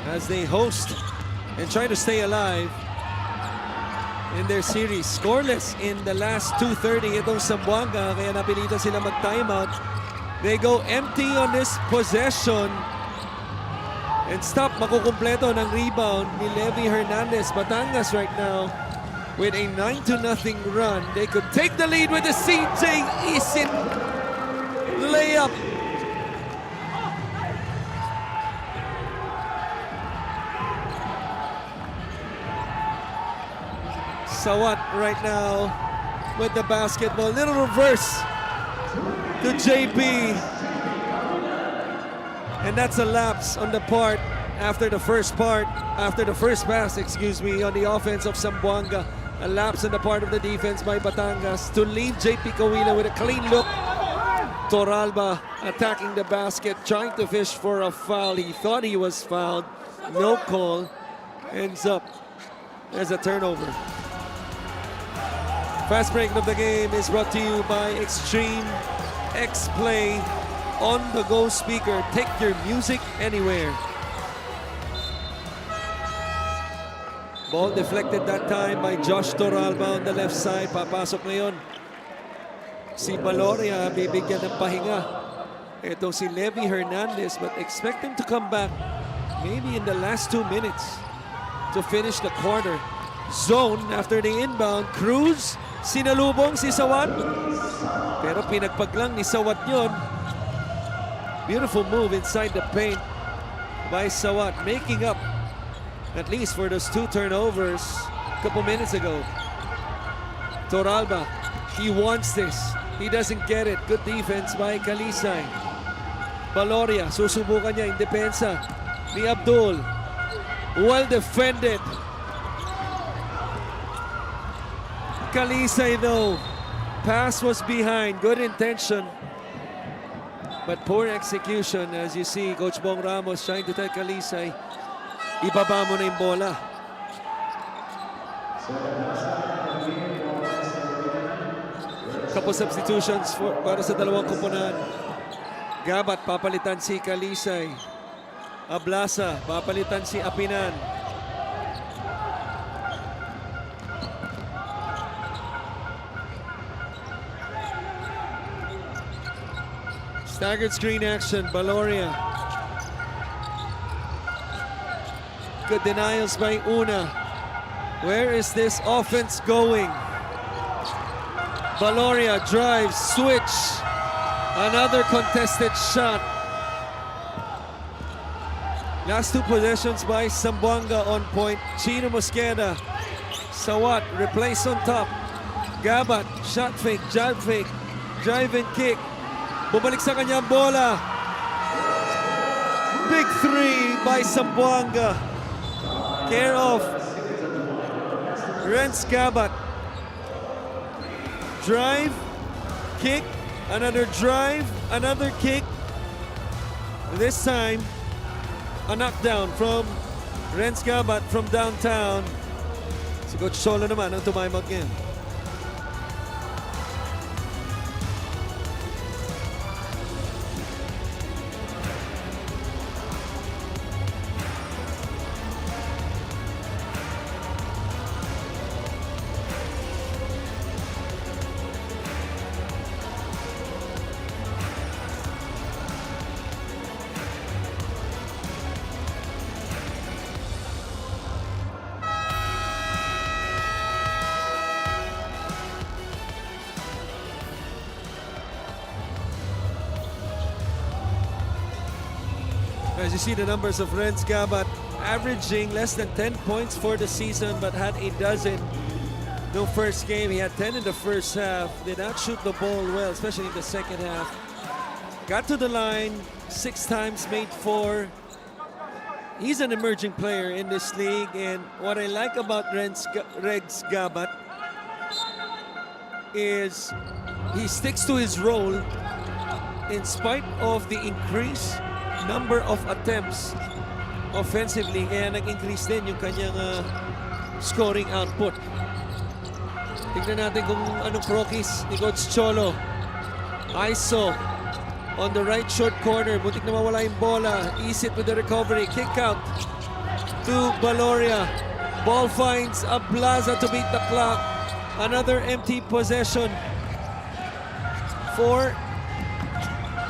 as they host and try to stay alive in their series. Scoreless in the last 2:30 itong Zamboanga, kaya napilitan sila mag-timeout. They go empty on this possession and stop. Makukumpleto ng rebound ni Levy Hernandez. Batangas right now with a 9-0 run. They could take the lead with the CJ Isin layup. Sawat right now with the basketball. Little reverse to JP. And that's a lapse on the part after the first pass, on the offense of Zamboanga. A lapse on the part of the defense by Batangas to leave JP Kawila with a clean look. Toralba attacking the basket, trying to fish for a foul. He thought he was fouled. No call. Ends up as a turnover. Fast break of the game is brought to you by Extreme X Play on the go speaker. Take your music anywhere. Ball deflected that time by Josh Toralba on the left side. Papasok ngayon si Valoria, bibigyan ng pahinga. Ito si Levy Hernandez, but expect him to come back maybe in the last 2 minutes to finish the quarter. Zone after the inbound. Cruz, sinalubong si Sawat. Pero pinagpaglang ni Sawat yun. Beautiful move inside the paint by Sawat, making up at least for those 2 turnovers a couple minutes ago. Toralba, he wants this. He doesn't get it. Good defense by Kalisay. Valoria, susubukan niya in depensa ni Abdul. Well defended. Kalisay though, pass was behind. Good intention, but poor execution. As you see, Coach Bong Ramos trying to tell Kalisay, ibaba mo na yung bola. Couple substitutions para sa dalawang koponan. Gabat, papalitan si Kalisay. Ablasa, papalitan si Apinan. Staggered screen action, Valoria. Good denials by Una. Where is this offense going? Valoria drives, switch. Another contested shot. Last 2 possessions by Zamboanga on point. Chino Mosqueda. Sawat, replace on top. Gabat, shot fake, jab fake, drive and kick. Bumalik sa kanyang bola. Big 3 by Zamboanga. Care of Renz Gabat. Drive, kick, another drive, another kick. This time, a knockdown from Renz Gabat from downtown. Si Coach Solo naman ang tumaymag ngayon. As you see the numbers of Renz Gabat averaging less than 10 points for the season but had a dozen. No first game, he had 10 in the first half. Did not shoot the ball well, especially in the second half. Got to the line 6 times, made 4. He's an emerging player in this league, and what I like about Renz Gabat is he sticks to his role in spite of the increase number of attempts offensively, kaya nag-increase din yung kanyang scoring output. Tignan natin kung anong prokis ni Coach Cholo. ISO on the right short corner, butik na mawala yung bola. Isit with the recovery, kick out to Valoria. Ball finds Ablaza to beat the clock. Another empty possession for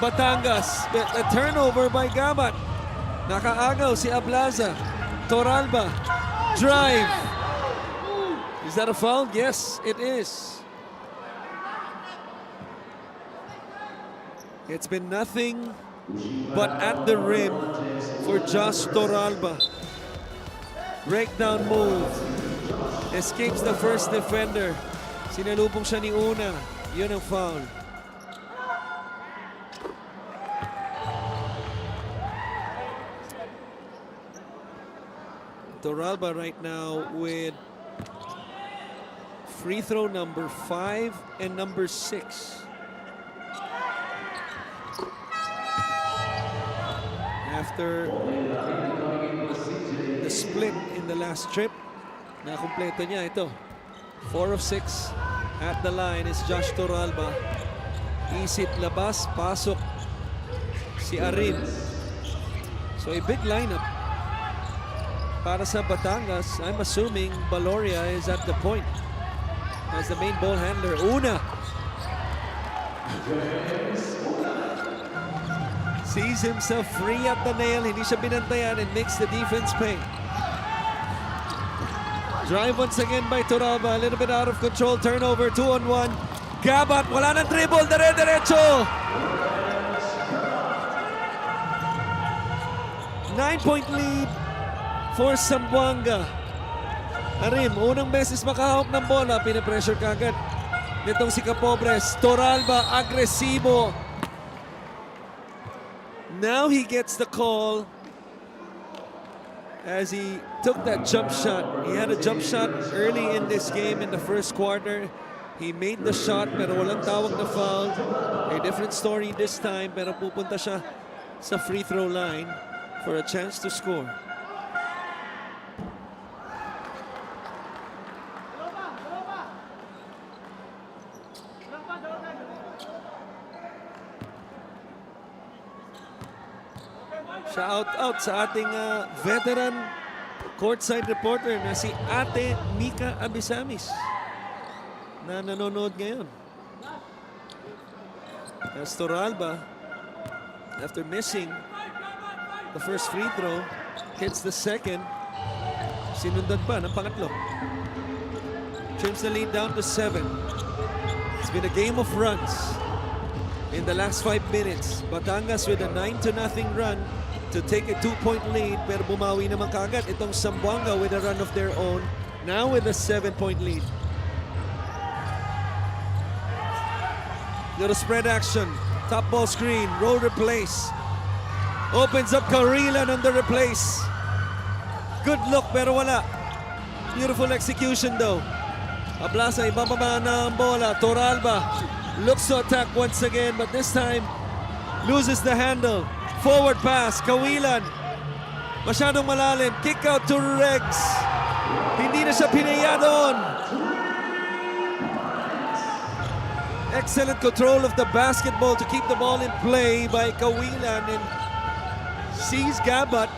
Batangas. A turnover by Gabat. Nakaagaw si Ablaza. Toralba. Drive. Is that a foul? Yes, it is. It's been nothing but at the rim for Josh Toralba. Breakdown move. Escapes the first defender. Sinalubong siya ni Una. Yun ang foul. Toralba right now with free throw number 5 and number 6. After the split in the last trip, nakumpleto niya ito. 4 of 6 at the line is Josh Toralba. Isit labas, pasok si Arin. So a big lineup para sa Batangas. I'm assuming Valoria is at the point as the main ball handler. Una sees himself free at the nail. Hindi siya binantayan and makes the defense pay. Drive once again by Toralba. A little bit out of control. Turnover, 2-on-1. Gabat, wala nang dribble. Dire-diretso. 9-point lead for Zamboanga. Arim, unang beses makahawak ng bola, pinapressure kagad nitong si Capobres. Toralba, agresibo. Now he gets the call as he took that jump shot. He had a jump shot early in this game in the first quarter. He made the shot pero walang tawag na foul. A different story this time pero pupunta siya sa free throw line for a chance to score. Shout out sa ating veteran courtside reporter na si Ate Mika Abisamis na nanonood ngayon. As Toralba, after missing the first free throw, hits the second. Sinundan pa ng pangatlo. trims the lead down to 7. It's been a game of runs in the last 5 minutes. Batangas with a 9-0 run to take a 2-point lead, pero bumawi naman kaagad itong Zamboanga with a run of their own, now with a 7-point lead. Little spread action, top ball screen, roll replace. Opens up Karilan on the replace. Good look pero wala. Beautiful execution though. Ablasa ibababa na ang bola. Toralba looks to attack once again, but this time loses the handle. Forward pass, Kawilan. Masyadong malalim. Kick out to Rex. Hindi na siya pinaya doon. Excellent control of the basketball to keep the ball in play by Kawilan, and sees Gabat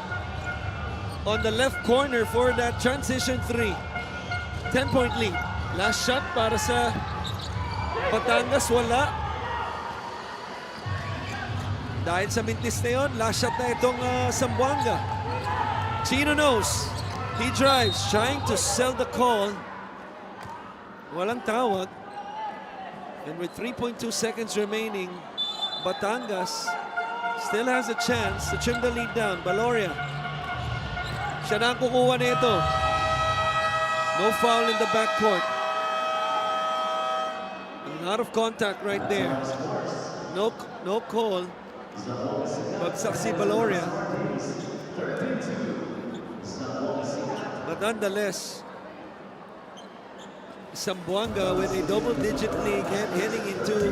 on the left corner for that transition 3. 10-point lead. Last shot para sa Batangas, wala. Dahil sa mintis na yun, last shot na itong Zamboanga. Chino knows. He drives, trying to sell the call. Walang tawag. And with 3.2 seconds remaining, Batangas still has a chance to trim the lead down. Baloria. Siya na ang kukuha nito. No foul in the backcourt. A lot of contact right there. No call. Bagsak si Baloria. But nonetheless, Zamboanga with a double-digit lead heading into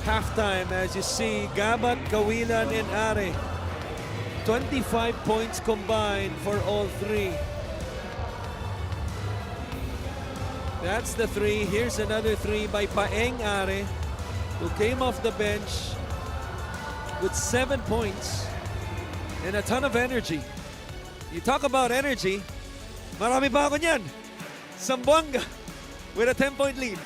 halftime. As you see, Gabat, Kawilan, and Are. 25 points combined for all three. That's the 3. Here's another 3 by Paeng Are, who came off the bench with 7 points and a ton of energy. You talk about energy, marami pa ako niyan. Zamboanga with a 10-point lead.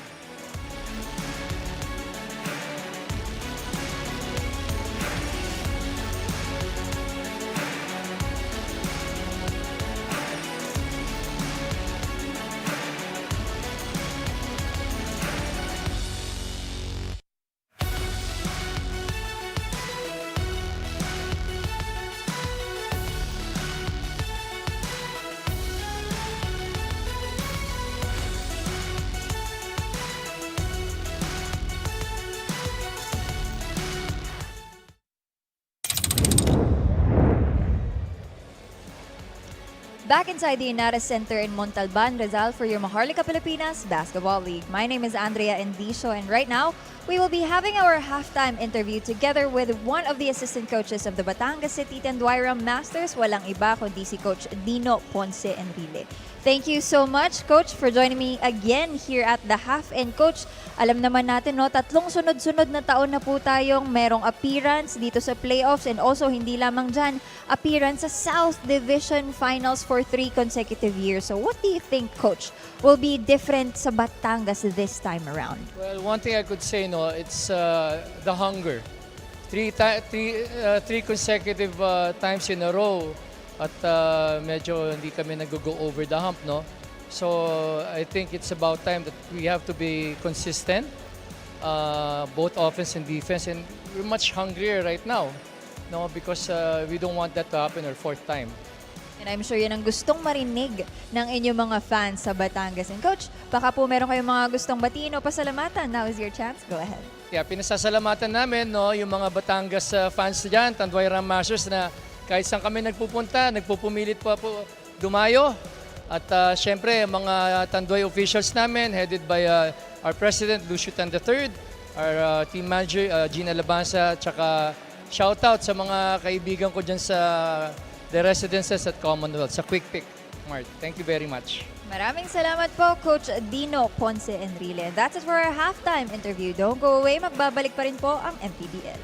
Back inside the Inares Center in Montalban, Rizal for your Maharlika Pilipinas Basketball League. My name is Andrea Endicio, and right now, we will be having our halftime interview together with one of the assistant coaches of the Batangas City Tanduayra Masters. Walang iba kundi si Coach Dino Ponce Enrile. Thank you so much, Coach, for joining me again here at the half. And Coach, alam naman natin, no, 3 sunod-sunod na taon na po tayong merong appearance dito sa playoffs, and also hindi lamang dyan, appearance sa South Division Finals for 3 consecutive years. So what do you think, Coach, will be different sa Batangas this time around? Well, one thing I could say, no, it's the hunger. Three consecutive times in a row at medyo hindi kami nag-go over the hump, no? So I think it's about time that we have to be consistent, both offense and defense, and we're much hungrier right now, no? Because we don't want that to happen our 4th time. And I'm sure yan ang gustong marinig ng inyong mga fans sa Batangas. And Coach, baka po meron kayong mga gustong batiin o pasalamatan. Now is your chance. Go ahead. Yeah, pinasasalamatan namin, no, yung mga Batangas fans dyan, Tanduayra Masters, na kahit saan kami nagpupunta, nagpupumilit pa po dumayo. At syempre, mga Tanduay officials namin, headed by our President, Lucio Tan III, our team manager, Gina Labanza, tsaka shoutout sa mga kaibigan ko dyan sa the residences at Commonwealth, sa Quick Pick Mart. Thank you very much. Maraming salamat po, Coach Dino Ponce Enrile. That's it for our halftime interview. Don't go away, magbabalik pa rin po ang MPBL.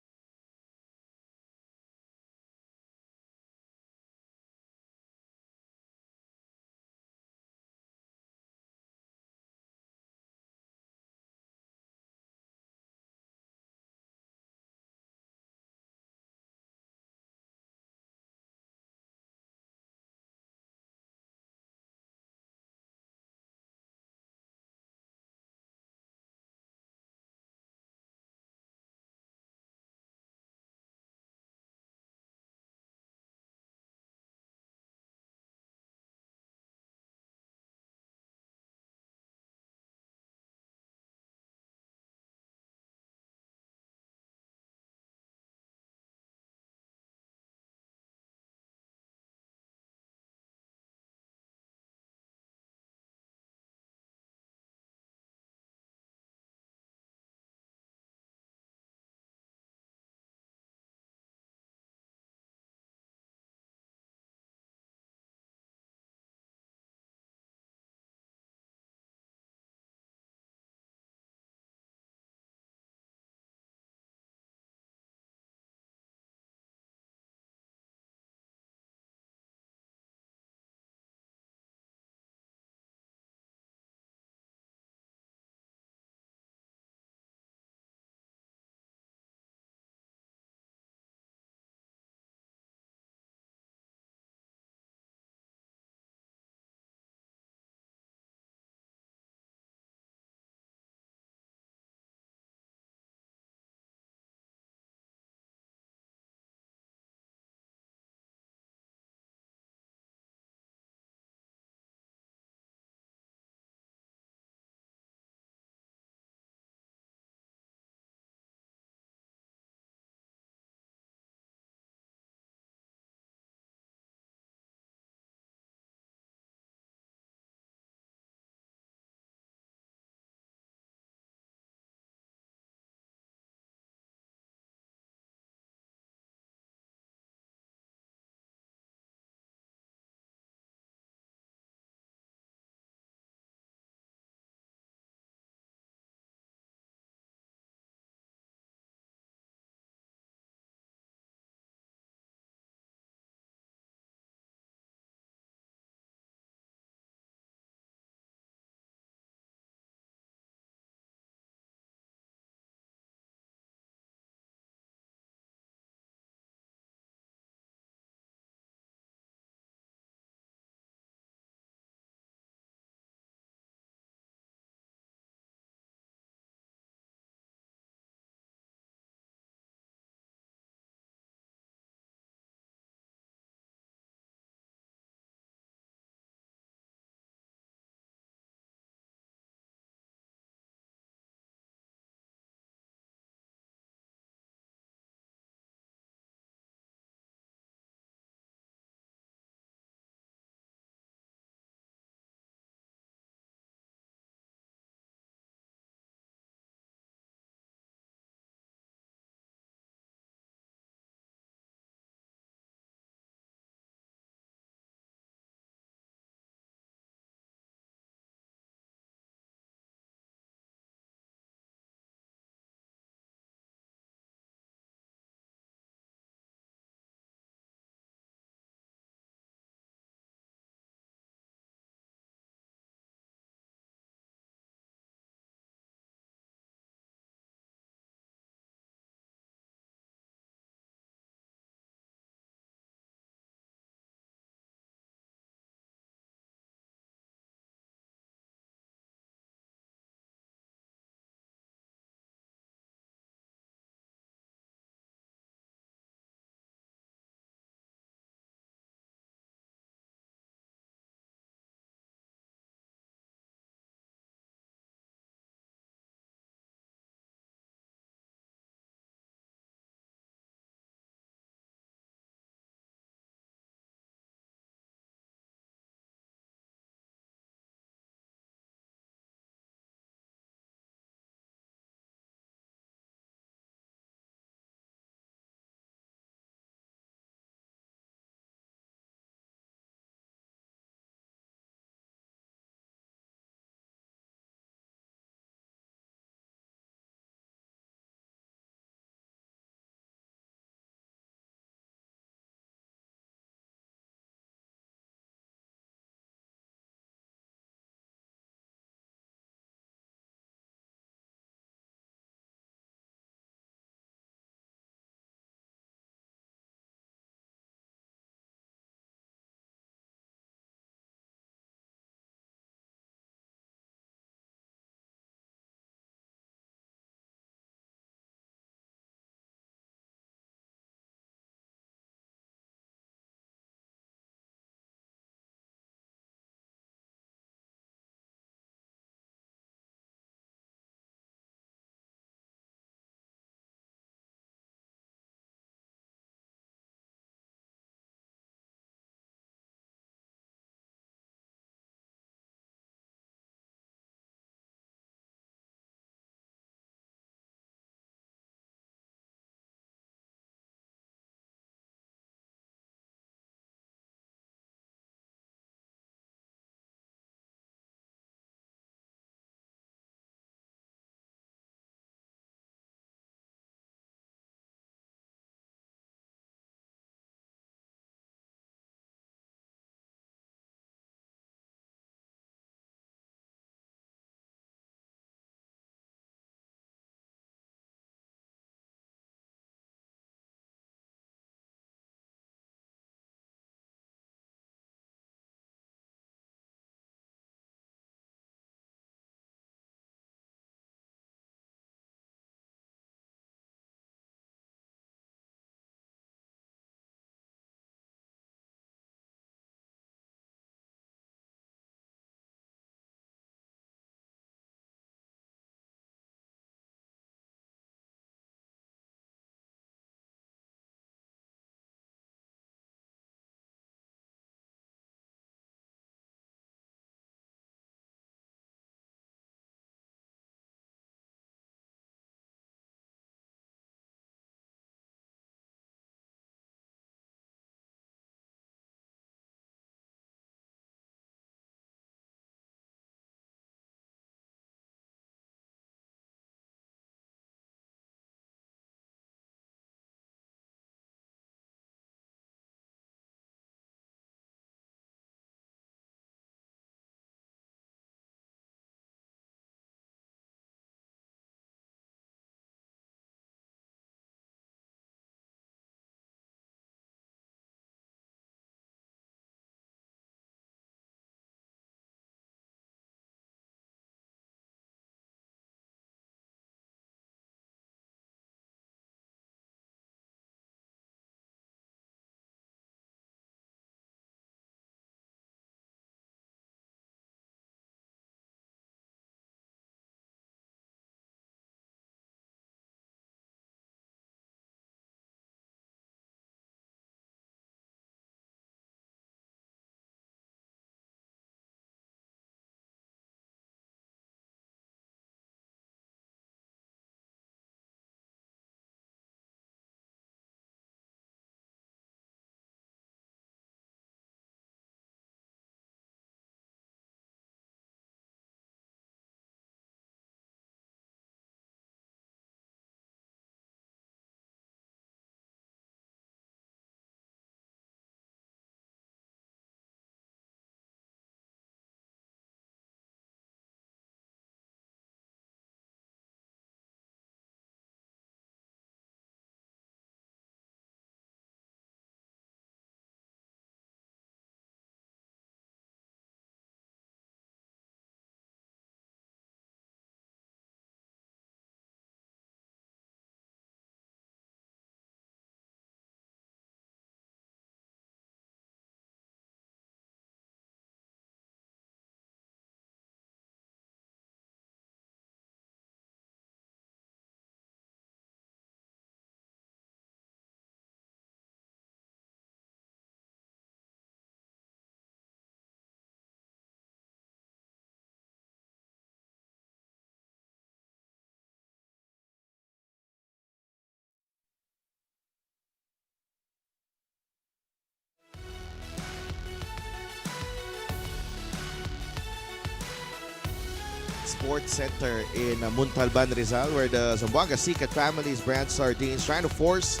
Sports Center in Montalban, Rizal, where the Zamboanga Sikat families brand sardines trying to force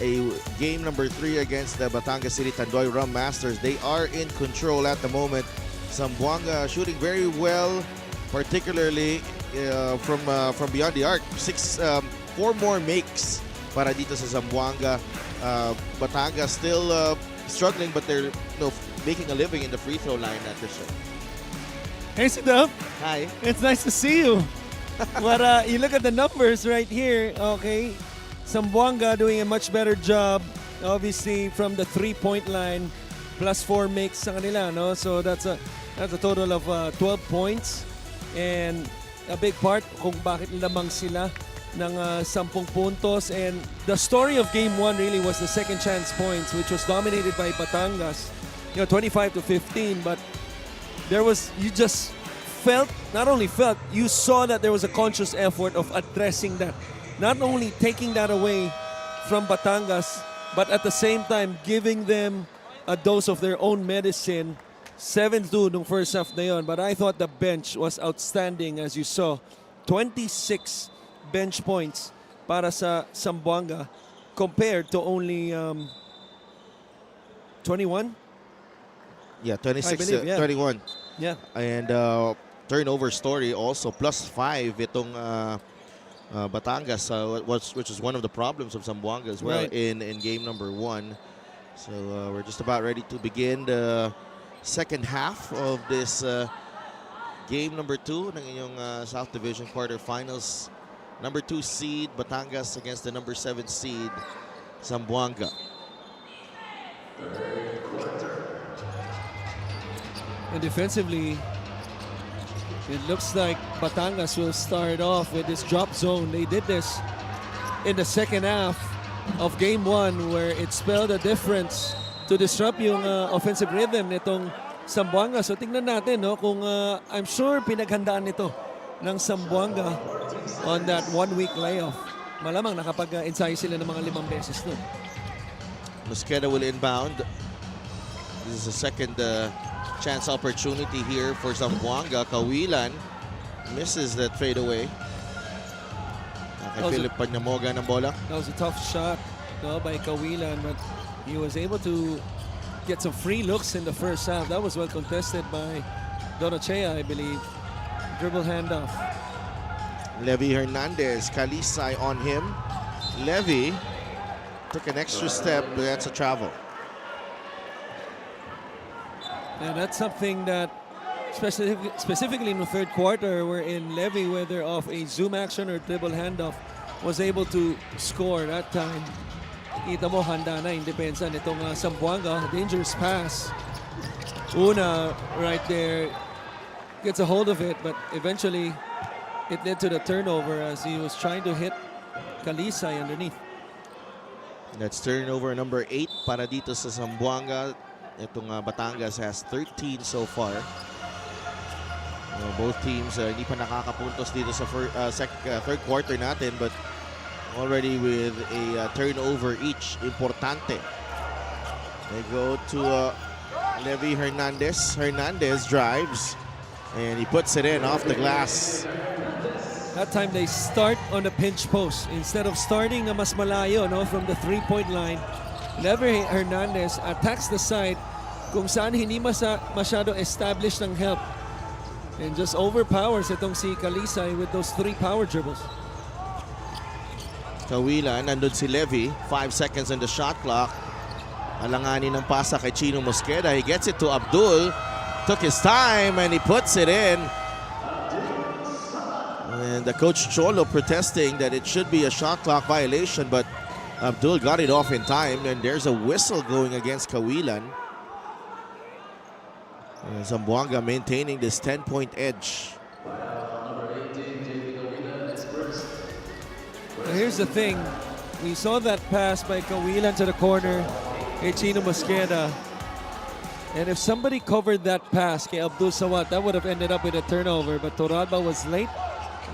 a game number 3 against the Batangas City Tandoy Rum Masters. They are in control at the moment. Zamboanga shooting very well, particularly from beyond the arc. 4 more makes para dito sa Zamboanga. Batangas still struggling, but they're making a living in the free throw line at Christian. Hey, Sidap. Hi. It's nice to see you. But you look at the numbers right here, okay? Zamboanga doing a much better job, obviously, from the 3-point line, plus 4 makes sa kanila, no? So that's a total of 12 points. And a big part kung bakit lamang sila ng 10 puntos. And the story of Game 1 really was the second chance points, which was dominated by Batangas, 25-15. But you just felt, not only felt, you saw that there was a conscious effort of addressing that. Not only taking that away from Batangas, but at the same time giving them a dose of their own medicine. 7-2 nung first half na yun. But I thought the bench was outstanding, as you saw. 26 bench points para sa Zamboanga compared to only 21? Yeah, 26, I believe, yeah. 21. Yeah. And turnover story also +5 itong Batangas, which is one of the problems of Zamboanga as well, Right. in game number 1. So we're just about ready to begin the second half of this game number 2 ng inyong South Division quarterfinals. Number 2 seed Batangas against the number 7 seed Zamboanga. And defensively, it looks like Batangas will start off with this drop zone. They did this in the second half of Game 1 where it spelled a difference to disrupt yung offensive rhythm nitong Zamboanga. So tingnan natin, no, kung I'm sure pinaghandaan nito ng Zamboanga on that 1-week layoff. Malamang nakapag-ensayo sila ng mga 5 beses nun. Mosqueda will inbound. This is the second chance opportunity here for Zamboanga. Kawilan misses that fadeaway. Kay Philip Pagnamoga ng bola. That was a tough shot, no, by Kawilan, but he was able to get some free looks in the first half. That was well contested by Donachea, I believe. Dribble handoff. Levy Hernandez, Kalisay on him. Levy took an extra step, but that's a travel. And that's something that specifically in the third quarter, where in Levy, whether off a zoom action or dribble handoff, was able to score that time. Kita mo, handa na yung depensa nitong Zamboanga. Dangerous pass. Una, right there, gets a hold of it, but eventually it led to the turnover as he was trying to hit Kalisay underneath. That's turnover number 8 para dito sa Zamboanga. Itong Batangas has 13 so far. Both teams hindi pa nakakapuntos dito sa third quarter natin, but already with a turnover each. Importante. They go to Levy Hernandez. Hernandez drives and he puts it in off the glass. That time they start on the pinch post. Instead of starting na mas malayo, no, from the 3-point line, Levy Hernandez attacks the side kung saan hindi masyado established ng help. And just overpowers itong si Kalisay with those 3 power dribbles. Kawilan, nandun si Levy. 5 seconds on the shot clock. Alanganin ng pasa kay Chino Mosqueda. He gets it to Abdul. Took his time and he puts it in. And the coach Cholo protesting that it should be a shot clock violation, but Abdul got it off in time, and there's a whistle going against Kawilan. Zamboanga maintaining this 10-point edge. Now here's the thing. We saw that pass by Kawilan to the corner kay Chino Mosqueda. And if somebody covered that pass kay Abdul Sawat, that would have ended up with a turnover. But Toralba was late.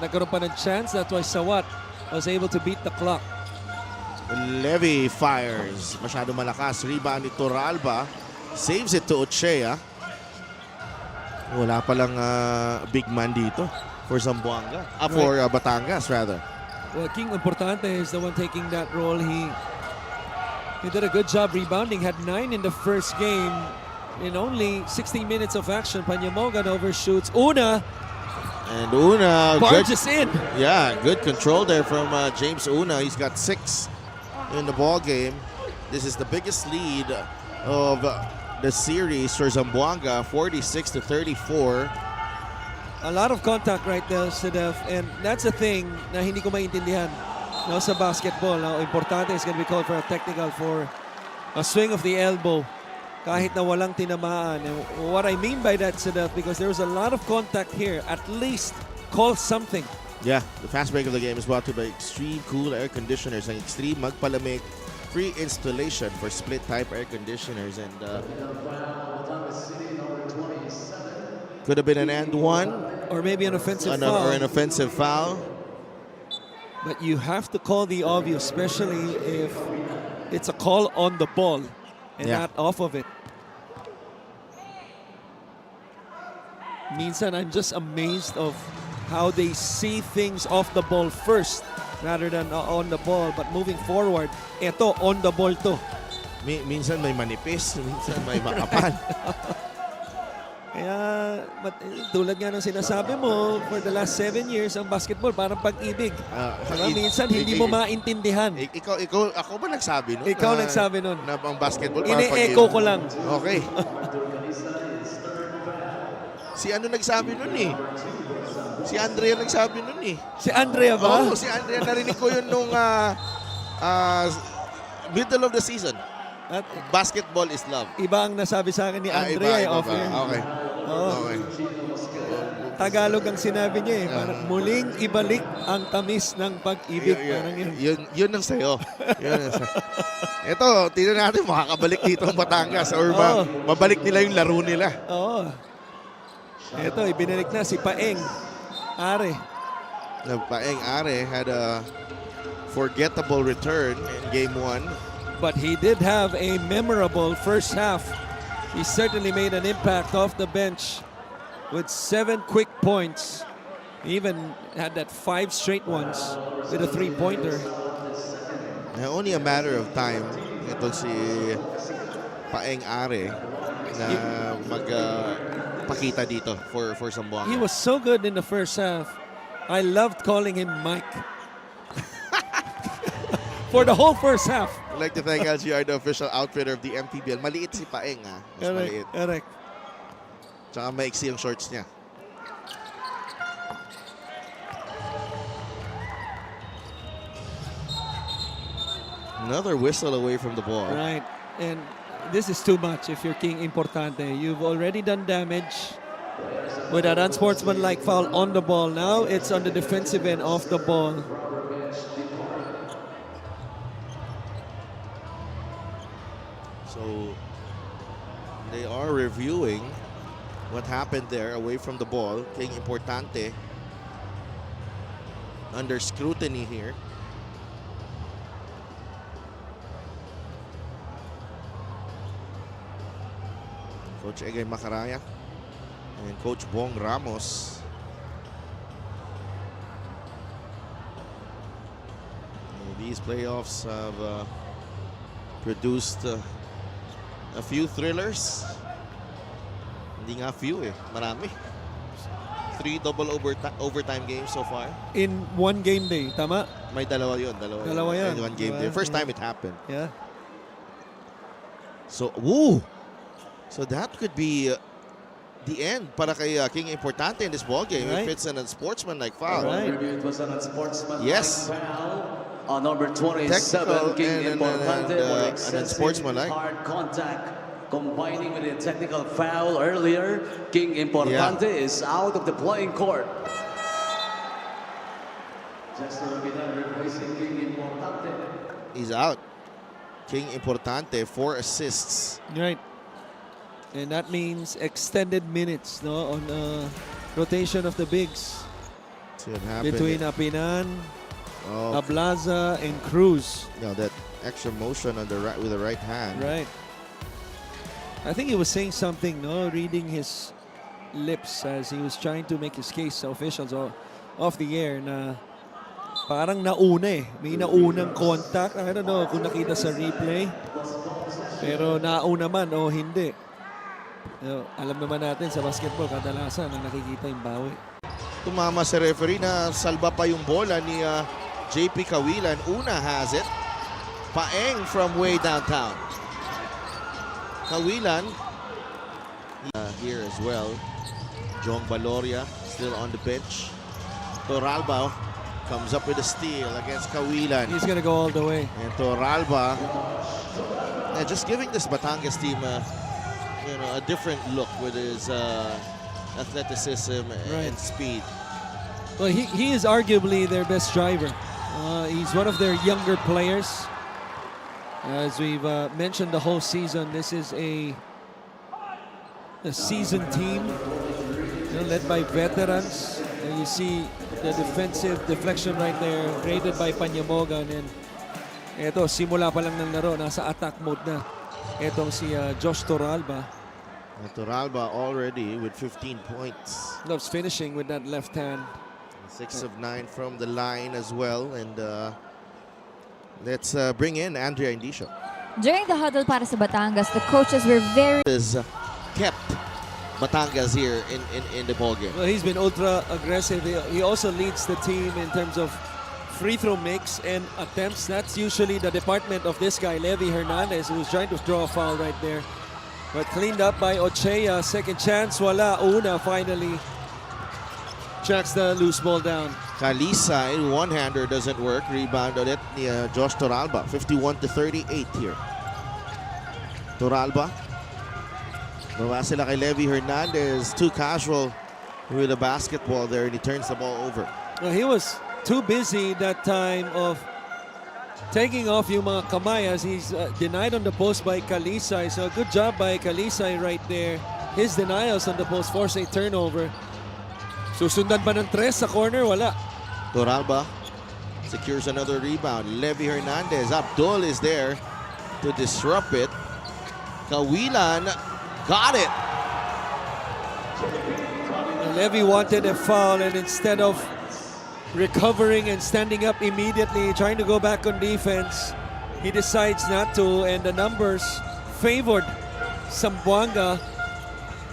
Nagkaroon pa ng chance. That's why Sawat was able to beat the clock. Levy fires. Masyado malakas. Rebound ni Toralba. Saves it to Ochea. Wala palang big man dito. for Zamboanga. For Batangas, rather. Well, King Importante is the one taking that role. He did a good job rebounding. Had 9 in the first game. In only 16 minutes of action, Panyamogan overshoots. Una And Una, barges in. Yeah, good control there from James Una. He's got 6 in the ball game. This is the biggest lead of the series for Zamboanga, 46-34. A lot of contact right there, Sedef. And that's the thing na hindi ko maintindihan no, sa basketball. Now, Importante is going to be called for a technical for a swing of the elbow kahit na walang tinamaan. And what I mean by that, Sedef, because there was a lot of contact here. At least call something. Yeah, the fast break of the game is brought to you by Extreme Cool Air Conditioners and Extreme Magpalamig free installation for split type air conditioners. And could have been an and one Or maybe an offensive foul. or an offensive foul. But you have to call the obvious, especially if it's a call on the ball and not off of it. Minsan, I'm just amazed of how they see things off the ball first rather than on the ball. But moving forward, eto, on the ball to. Minsan may manipis, minsan may makapal. Kaya tulad nga ng sinasabi mo, for the last 7 years, ang basketball parang pag-ibig. Minsan hindi mo maintindihan. Ako ba nagsabi nun? Ikaw nagsabi nun. Na ang basketball parang Ine-echo ko lang. Okay. Si ano nagsabi nun eh? Si Andrea nagsabi nun eh. Si Andrea ba? Oo, si Andrea. Narinig ko yun nung middle of the season. At Basketball is love. iba ang nasabi sa akin ni Andrea. Iba off ba? air. Okay. Oo. Okay. Tagalog ang sinabi niya eh. Parang muling ibalik ang tamis ng pag-ibig. Parang yun. Yun ang sayo. Yun ang sayo. Ito, tingnan natin makakabalik dito ang Batangas or mabalik nila yung laro nila. Oo. Ito, ibinalik na si Paeng Are. Paeng Are had a forgettable return in game 1. But he did have a memorable first half. He certainly made an impact off the bench with 7 quick points. He even had that 5 straight ones with a 3-pointer. Only a matter of time ito si Paeng Are na magpakita dito for Zamboanga. He was so good in the first half. I loved calling him Mike. For the whole first half. I'd like to thank LGR, the official outfitter of the MPBL. Maliit si Paeng Mas maliit. Correct. Tsaka maiksi yung shorts niya. Another whistle away from the ball. Right. And this is too much if you're King Importante. You've already done damage with that unsportsmanlike foul on the ball. Now it's on the defensive end of the ball. So they are reviewing what happened there away from the ball. King Importante under scrutiny here. Coach Egay Macaraya and Coach Bong Ramos. These playoffs have produced a few thrillers. Hindi nga few eh, marami. 3 double overtime games so far. In one game day, tama? May dalawa yun. Dalawa yan. In one game day. First time it happened. Yeah. So, woo! So that could be the end para kay King Importante in this ball game if it's an unsportsmanlike foul. Right. It was an unsportsmanlike Yes. foul on number 27, Technical King Importante, and for an excessive unsportsmanlike. hard contact. Combining with a technical foul earlier, King Importante is out of the playing court. Just replacing King Importante. He's out. King Importante, 4 assists. Right. And that means extended minutes no, on rotation of the bigs See what happened. between Apinan, Oh, Ablaza, and Cruz. no, that extra motion on the right with the right hand. Right. I think he was saying something, no, reading his lips as he was trying to make his case sa officials off the air na parang nauna eh. May naunang contact. I don't know kung nakita sa replay. Pero nauna man o hindi. Alam naman natin sa basketball, kadalasan ang nakikita yung bawi. Tumama sa referee na salba pa yung bola ni JP Cawilan. Una has it. Paeng from way downtown. Cawilan here as well. Jong Baloria still on the bench. Toralba comes up with a steal against Cawilan. He's gonna go all the way. And Toralba just giving this Batangas team a different look with his athleticism and speed. Well, he is arguably their best driver. He's one of their younger players. As we've mentioned the whole season, this is a seasoned team led by veterans. And you see the defensive deflection right there created by Panyamogan. And eto, simula pa lang ng laro, nasa attack mode na. Etong si Josh Toralba. Toralba already with 15 points. Loves finishing with that left hand. 6 of 9 from the line as well. And let's bring in Andrea Indicio. During the huddle para sa Batangas, the coaches were very Kept Batangas here in the ballgame. Well, he's been ultra aggressive. He also leads the team in terms of free throw makes and attempts. That's usually the department of this guy, Levi Hernandez, who's trying to draw a foul right there. But cleaned up by Ochea. Second chance, wala. Una finally tracks the loose ball down. Kalisa, one-hander doesn't work. Rebound ulit ni Josh Toralba. 51-38 here. Toralba. Baba sila kay Levi Hernandez. Too casual with the basketball there, and he turns the ball over. Well, he was too busy that time of taking off yung mga kamay as he's denied on the post by Kalisay. So good job by Kalisay right there. His denials on the post force a turnover. Susundan ba ng tres sa corner? Wala. Toralba secures another rebound. Levi Hernandez. Abdul is there to disrupt it. Cawilan got it. Levi wanted a foul, and instead of recovering and standing up immediately, trying to go back on defense, he decides not to, and the numbers favored Zamboanga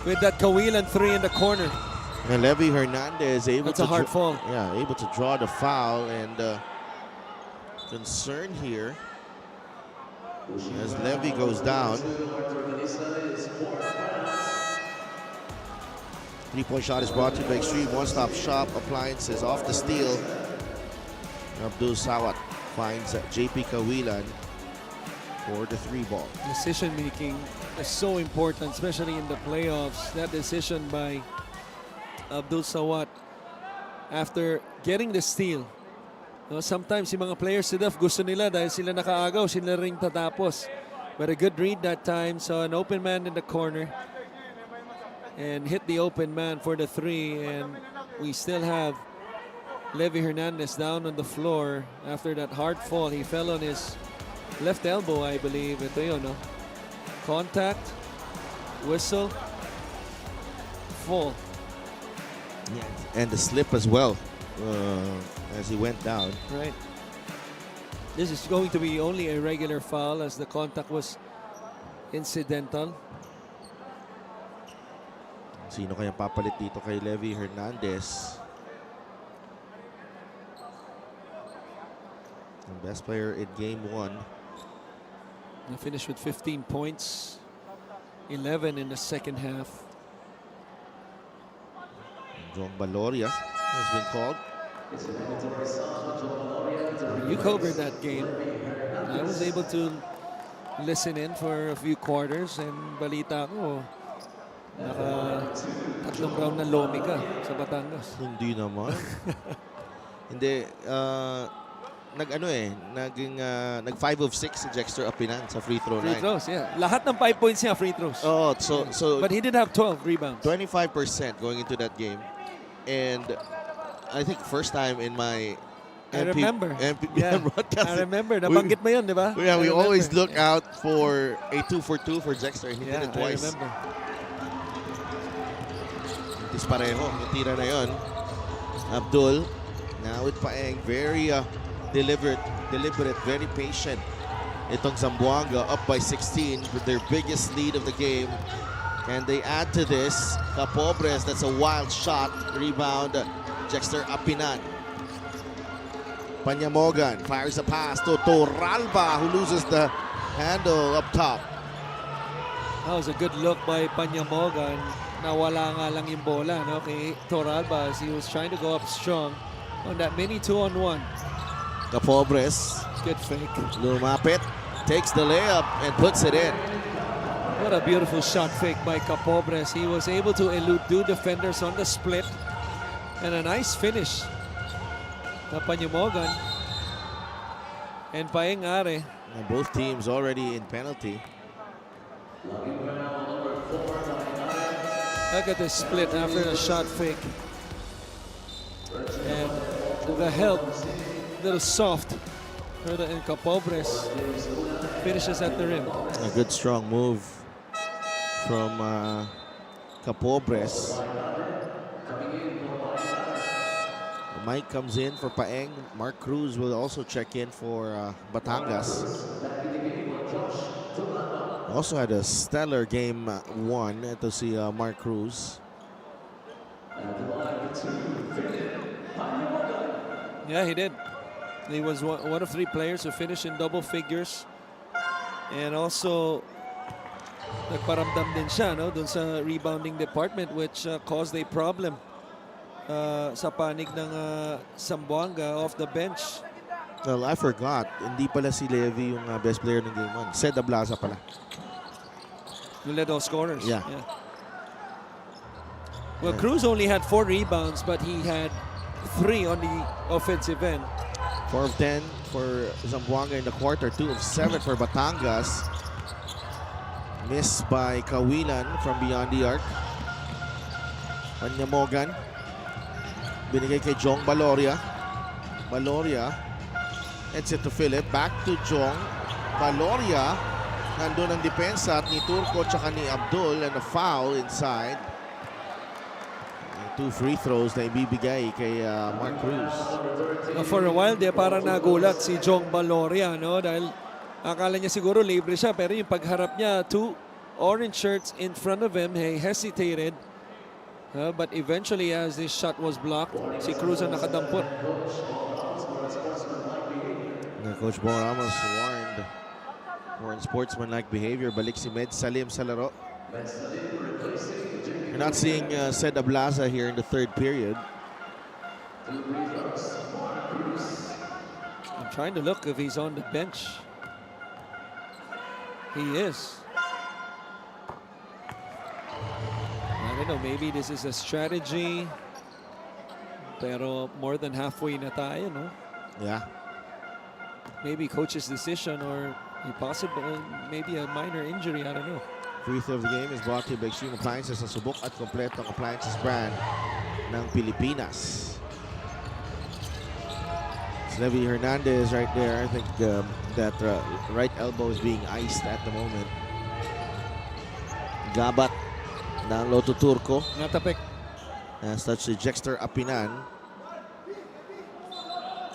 with that Cawilan three in the corner. And Levi Hernandez able That's a hard fall. Yeah, able to draw the foul, and concern here as Levi goes down. Three-point shot is brought to you by Extreme One-Stop Shop Appliances. Off the steal, Abdul Sawat finds JP Cawilan for the three ball. Decision making is so important, especially in the playoffs. That decision by Abdul Sawat after getting the steal. Sometimes yung mga players sila gusto nila dahil sila nakaagaw, sila ring tatapos. But a good read that time. So an open man in the corner and hit the open man for the three. And we still have Levi Hernandez down on the floor after that hard fall. He fell on his left elbow, I believe. Ito yun, no? Contact, whistle, fall. Yeah, and the slip as well as he went down. Right. This is going to be only a regular foul as the contact was incidental. Sino kaya papalit dito kay Levi Hernandez? The best player in game one. He finished with 15 points, 11 in the second half. Jong Baloria has been called. You covered that game. I was able to listen in for a few quarters, and balita ko, tatlong round na lomi ka sa Batangas. Hindi naman. Hindi. Nag 5 of 6 si Jexter Apinan sa free throw line. Free throws, yeah. Lahat ng 5 points niya, free throws. Oh, so But he did have 12 rebounds. 25% going into that game. And I think first time in my I remember. MPBL broadcast. I remember. Nabanggit mo yun, di ba? Yeah, we I always remember. look out for a 2-for-2 for Jexter. He did it twice. I remember. Dispareho yung tira na yon. Abdul, now with Paeng, very deliberate, very patient. Itong Zamboanga up by 16 with their biggest lead of the game. Can they add to this? Capobres, that's a wild shot. Rebound, Jexter Apinan. Panyamogan fires a pass to Torralba, who loses the handle up top. That was a good look by Panyamogan. Nawala nga lang yung bola, no, kay Torralba as he was trying to go up strong on that mini 2-on-1. Capobres, Good fake. lumapit, takes the layup and puts it in. What a beautiful shot fake by Capobres. He was able to elude two defenders on the split. And a nice finish. Panyamogan and Paeng Are. And both teams already in penalty. Look at this split after the shot fake. And the help, a little soft. And Capobres finishes at the rim. A good strong move from Capobres. Mike comes in for Paeng. Mark Cruz will also check in for Batangas. Also had a stellar game one to see Mark Cruz. Yeah, he did. He was one of 3 players who finished in double figures. And also, nagparamdam din siya, no, dun sa rebounding department, which caused a problem sa panig ng Zamboanga off the bench. Well, I forgot. Hindi pala si Levy yung best player ng game 1. Sed Ablaza pala. Who led all scorers. Yeah. Well, Cruz only had 4 rebounds, but he had 3 on the offensive end. 4 of 10 for Zamboanga in the quarter. 2 of 7 for Batangas. Missed by Kawilan from beyond the arc. Panyamogan. Binigay kay Jong Baloria. Baloria. Heads it to Philip. Back to Jong. Baloria. Nandun ang depensa at ni Turco tsaka ni Abdul, and a foul inside. 2 free throws na ibibigay kay Mark Cruz. For a while, parang nagulat si Jong Baloria, no? Dahil akala niya siguro libre siya, pero yung pagharap niya, 2 orange shirts in front of him, he hesitated. But eventually, as this shot was blocked, si Cruz ang nakadampot. Coach Bo Ramos warned sportsmanlike behavior. Balik si Med Salim sa laro. You're not seeing Sed Ablaza here in the 3rd period. I'm trying to look if he's on the bench. He is. I don't know, maybe this is a strategy. Pero more than halfway na tayo, no? Yeah. Maybe coach's decision or maybe a minor injury, I don't know. Free throw of the game is brought to you by Extreme Appliances, ang subok at kompletong appliances brand ng Pilipinas. It's Levy Hernandez right there. I think that right elbow is being iced at the moment. Gabat ng Loto Turco. Natapik. As touch si Jexter Apinan.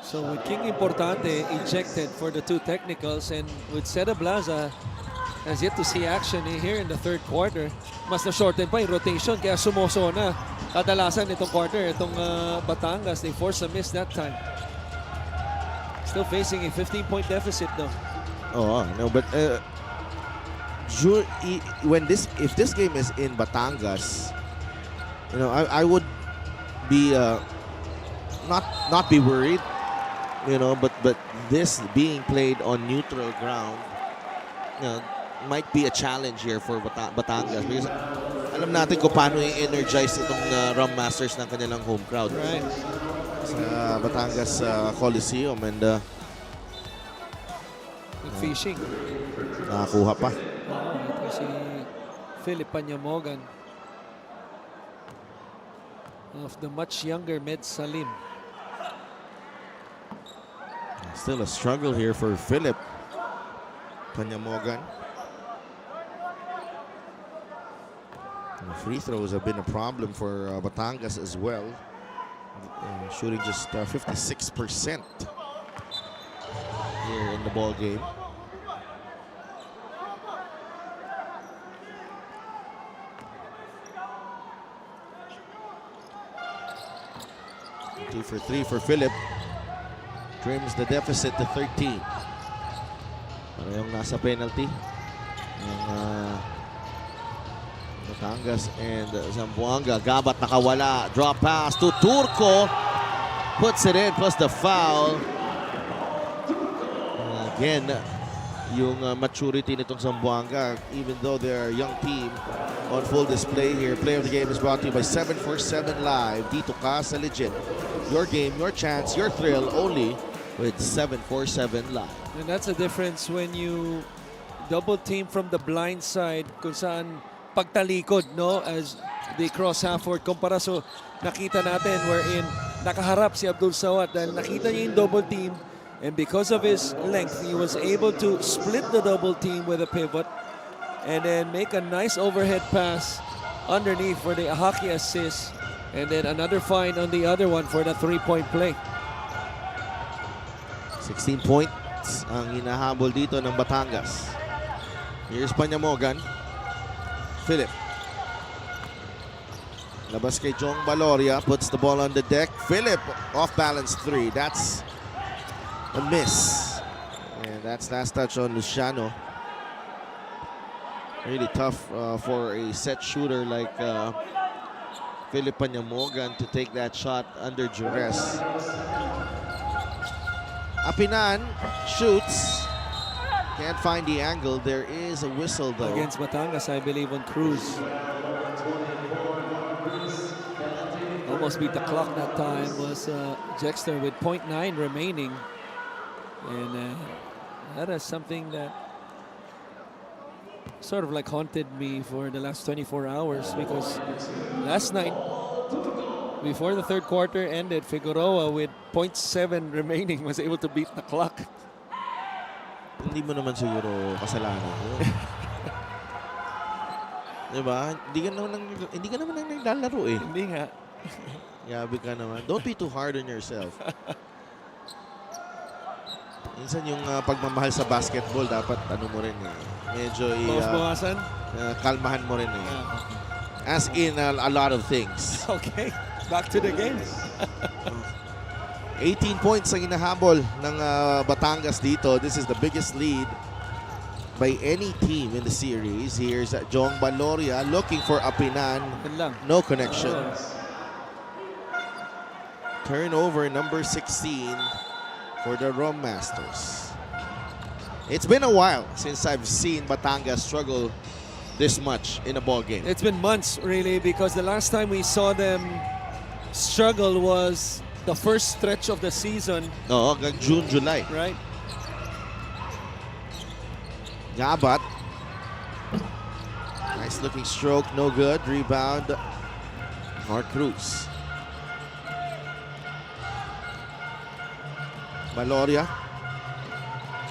So with King Importante ejected for the 2 technicals, and with Sed Ablaza has yet to see action here in the 3rd quarter. Mas na-shorten pa yung rotation, kaya sumoso na. Kadalasan itong quarter, itong Batangas, they forced a miss that time. Still facing a 15-point deficit though. Oh, no, but if this game is in Batangas, you know, I would be not be worried, you know, but this being played on neutral ground, you know, might be a challenge here for Batangas, because alam natin kung paano i-energize itong Rum Masters ng kanilang home crowd. Right. Sa Batangas Coliseum, and Fishing. nakakuha pa. Ito si Philip Panyamogan of the much younger Med Salim. Still a struggle here for Philip Panyamogan. Free throws have been a problem for Batangas as well. Shooting just 56% here in the ball game. Two for three for Philip. Trims the deficit to 13. Parehong nasa penalty. Batangas and Zamboanga. Gabat nakawala. Drop pass to Turco. Puts it in, plus the foul. Again, yung maturity nitong Zamboanga, even though they're a young team, on full display here. Player of the game is brought to you by 747 Live. Dito ka sa legit. Your game, your chance, your thrill, only with 747 Live. And that's the difference when you double team from the blind side kung saan pagtalikod, no, as they cross half court. Kumpara so nakita natin wherein nakaharap si Abdul Sawat dahil nakita niya yung double team, and because of his length he was able to split the double team with a pivot and then make a nice overhead pass underneath for the hockey assist, and then another find on the other one for the three-point play. 16 points ang hinahabol dito ng Batangas. Here's Panyamogan. Philip. Labas kay Jong Baloria. Puts the ball on the deck. Philip off balance three. That's a miss. And that's last touch on Luciano. Really tough for a set shooter like Philip Panyamogan to take that shot under duress. Apinan shoots. Can't find the angle. There is a whistle though. Against Batangas, I believe, on Cruz. Almost beat the clock that time was Jexter with 0.9 remaining. And that is something that sort of like haunted me for the last 24 hours, because last night, before the third quarter ended, Figueroa with 0.7 remaining was able to beat the clock. Hindi mo naman siguro kasalanan yun. Diba? Hindi ka naman naglalaro eh. Hindi nga. Yabi ka naman. Don't be too hard on yourself. Minsan yung pagmamahal sa basketball, dapat ano mo rin eh. Medyo Bawasan? kalmahan mo rin eh. As in a lot of things. Okay. Back to the game. 18 points ang inahabol ng Batangas dito. This is the biggest lead by any team in the series. Here's Jong Baloria looking for Apinan. No connection. Turnover number 16 for the Rom Masters. It's been a while since I've seen Batangas struggle this much in a ball game. It's been months really, because the last time we saw them struggle was the first stretch of the season. Oo, hanggang June, July. Right. Gabat. Nice looking stroke, no good. Rebound, Mark Cruz. Baloria.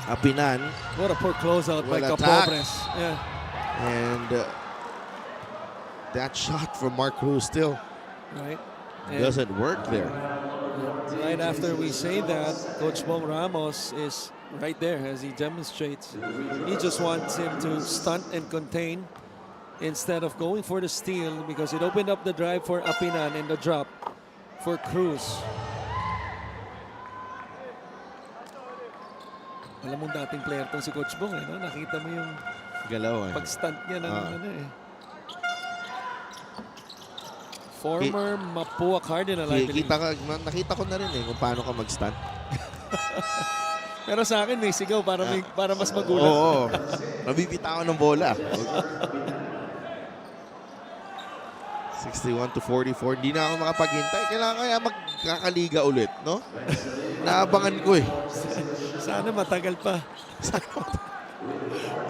Apinan. What a poor closeout by Well attacked. Capobres. Yeah. And that shot from Mark Cruz still Right. doesn't work there. Right after we say that, Coach Bong Ramos is right there as he demonstrates. He just wants him to stunt and contain instead of going for the steal, because it opened up the drive for Apinan and the drop for Cruz. Alam mo dating player tong si Coach Bong, eh, no? Nakita mo yung Galaw eh. pag-stunt niya ng ano eh. Former Mapua Cardinal, I believe. Nakita ko na rin eh kung paano ka mag-stunt. Pero sa akin may sigaw para mas magulat. Oo. Nabibitawan ng bola. 61-44. Hindi na ako makapaghintay. Kailangan kaya magkakaliga ulit, no? Naabangan ko eh. Sana matagal pa.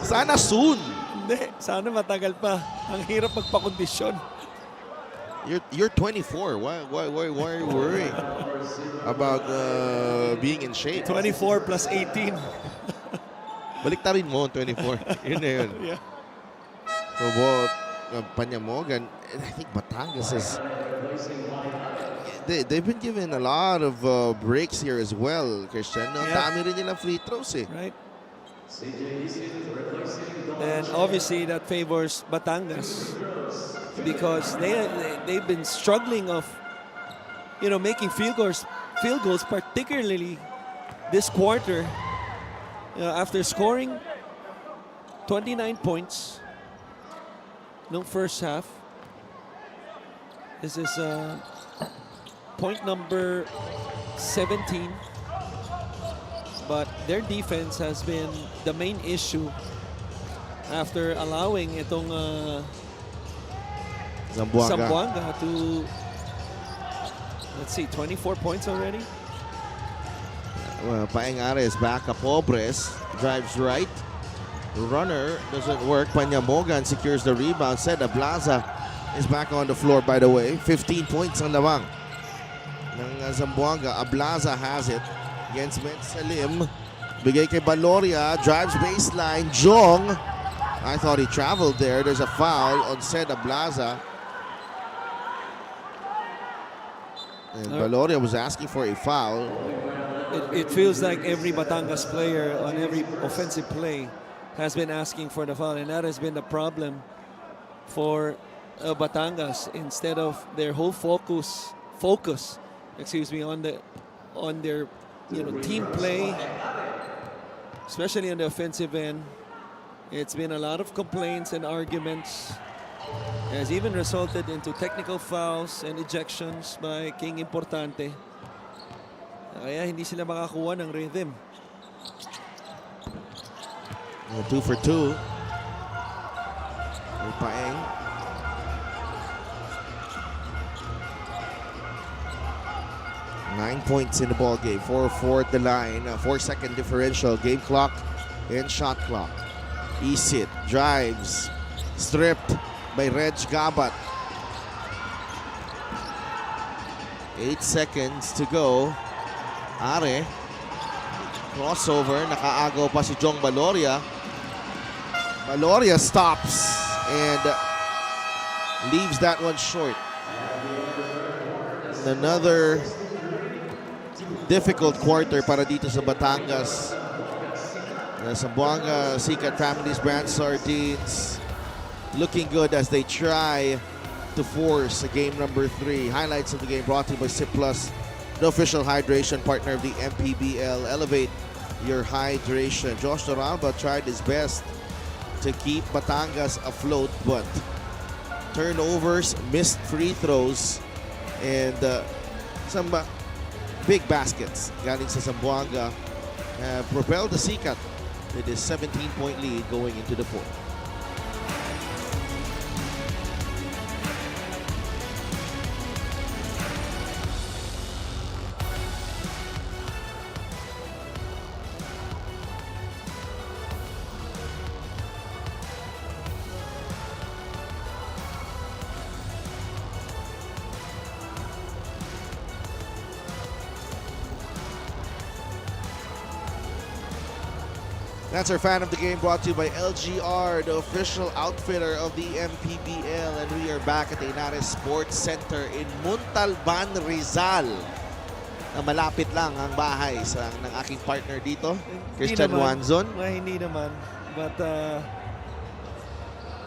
Sana soon. Hindi, sana matagal pa. Ang hirap magpakondisyon. You're 24. Why are you worrying about being in shape? 24 plus 18. Baliktarin mo, 24. Yun na yun. Yeah. So, Panyamogan. And I think Batangas is... They've been given a lot of breaks here as well, Christian. No, Yeah. dami rin nilang free throws eh. Right? And obviously that favors Batangas because they've been struggling of making field goals particularly this quarter after scoring 29 points no first half. This is point number 17. But their defense has been the main issue after allowing itong Zamboanga to, let's see, 24 points already. Well, Paengare is back. Pobres drives right. Runner doesn't work. Panyamogan secures the rebound. Seda Blaza is back on the floor, by the way. 15 points ang lamang ng Zamboanga. Ablaza has it against Med Salim. Bigay kay Baloria. Drives baseline. Jong. I thought he traveled there. There's a foul on Seda Blaza. And Baloria was asking for a foul. It feels like every Batangas player on every offensive play has been asking for the foul, and that has been the problem for Batangas. Instead of their whole focus, on their team play, especially on the offensive end, it's been a lot of complaints and arguments. It has even resulted into technical fouls and ejections by King Importante. Kaya hindi sila makakuha ng rhythm. 2 for 2. Paeng. Nine points in the ball game. 4-4 at the line. 4-second differential. Game clock and shot clock. Isit drives. Stripped by Reg Gabat. 8 seconds to go. Are. Crossover. Nakaagaw pa si Jong Baloria. Baloria stops and leaves that one short. Another difficult quarter para dito sa Batangas. Zamboanga, Sikat Families, Brand Sardines looking good as they try to force game number 3. Highlights of the game brought to you by Sip Plus, the official hydration partner of the MPBL. Elevate your hydration. Josh Doralba tried his best to keep Batangas afloat, but turnovers, missed free throws, and some big baskets galing sa Zamboanga propelled the Sikat with his 17-point lead going into the fourth. That's our fan of the game brought to you by LGR, the official outfitter of the MPBL. And we are back at the Inares Sports Center in Montalban, Rizal. Malapit lang ang bahay ng aking partner dito, Christian Wanzon. Hindi naman. But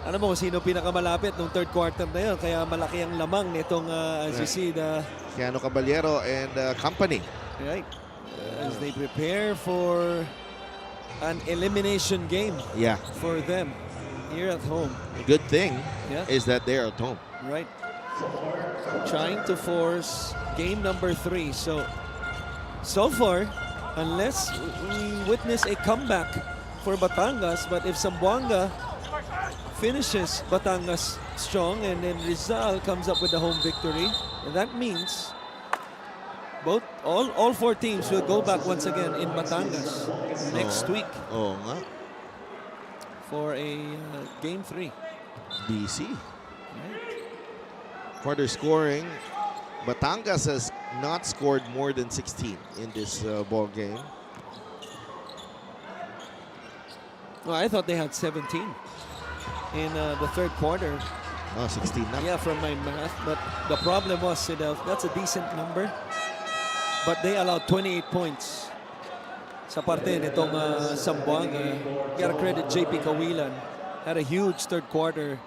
alam mo kung sino pinakamalapit nung third quarter na yun. Kaya malaki ang lamang nitong, as you see, the Keanu Caballero and company. Right. As they prepare for an elimination game for them here at home. The good thing is that they're at home. Right. Trying to force game number 3. So far, unless we witness a comeback for Batangas, but if Zamboanga finishes Batangas strong and then Rizal comes up with the home victory, that means all 4 teams will go back once again in Batangas next week for a game 3. BC. Quarter scoring. Batangas has not scored more than 16 in this ball game. Well, I thought they had 17 in the third quarter. Oh, 16 na. Yeah, from my math. But the problem was, that's a decent number. But they allowed 28 points. Sa parte nitong Zamboanga. Gotta credit JP Kawilan. Had a huge third quarter.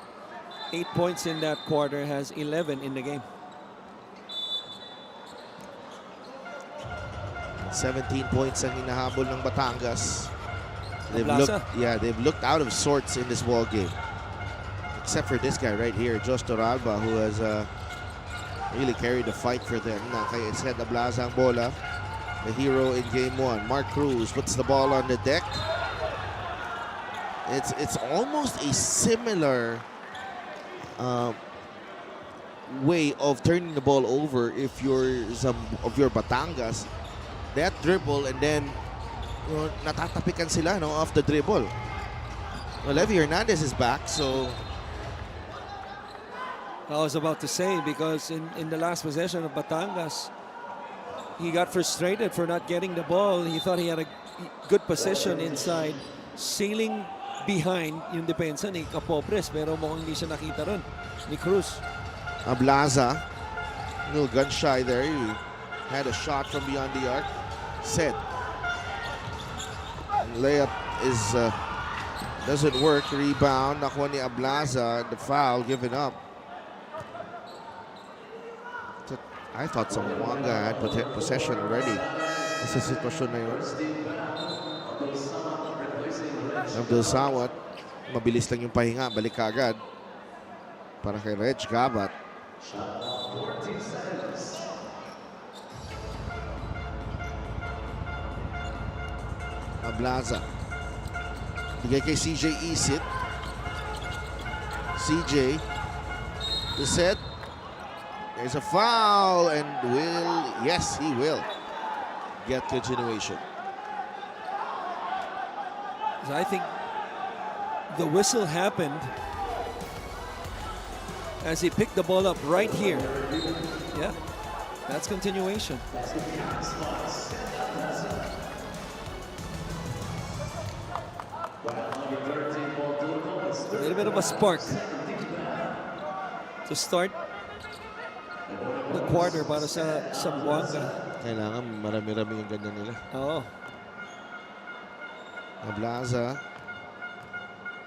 8 points in that quarter. Has 11 in the game. 17 points ang hinahabol ng Batangas. Ablasa. They've looked out of sorts in this ball game. Except for this guy right here, Jos Toralba, who has really carried the fight for them. Kay Esed Ablasa ang bola. The hero in game 1. Mark Cruz puts the ball on the deck. It's almost a similar way of turning the ball over if you're Batangas. That dribble and then natatapikan sila off the dribble. Well, Levy Hernandez is back, so I was about to say, because in the last possession of Batangas, he got frustrated for not getting the ball. He thought he had a good position inside, sailing behind yung depensa ni Capopres, pero mukhang hindi siya nakita ron ni Cruz. Ablaza, a little gun shy there. He had a shot from beyond the arc. Set. Layup is doesn't work. Rebound. Nakuha ni Ablaza. The foul given up. I thought Zamboanga had possession already. Sa sitwasyon na yun. Abdul Sawat, mabilis lang yung pahinga. Balik agad para kay Reg Gabat. Ablaza. Bigay kay CJ Isit. CJ. The set. There's a foul and yes, he will get continuation. I think the whistle happened as he picked the ball up right here. Yeah, that's continuation. A little bit of a spark to start the quarter para sa Zamboanga. Kailangan marami-rami yung ganyan nila. Oo. Ablaza,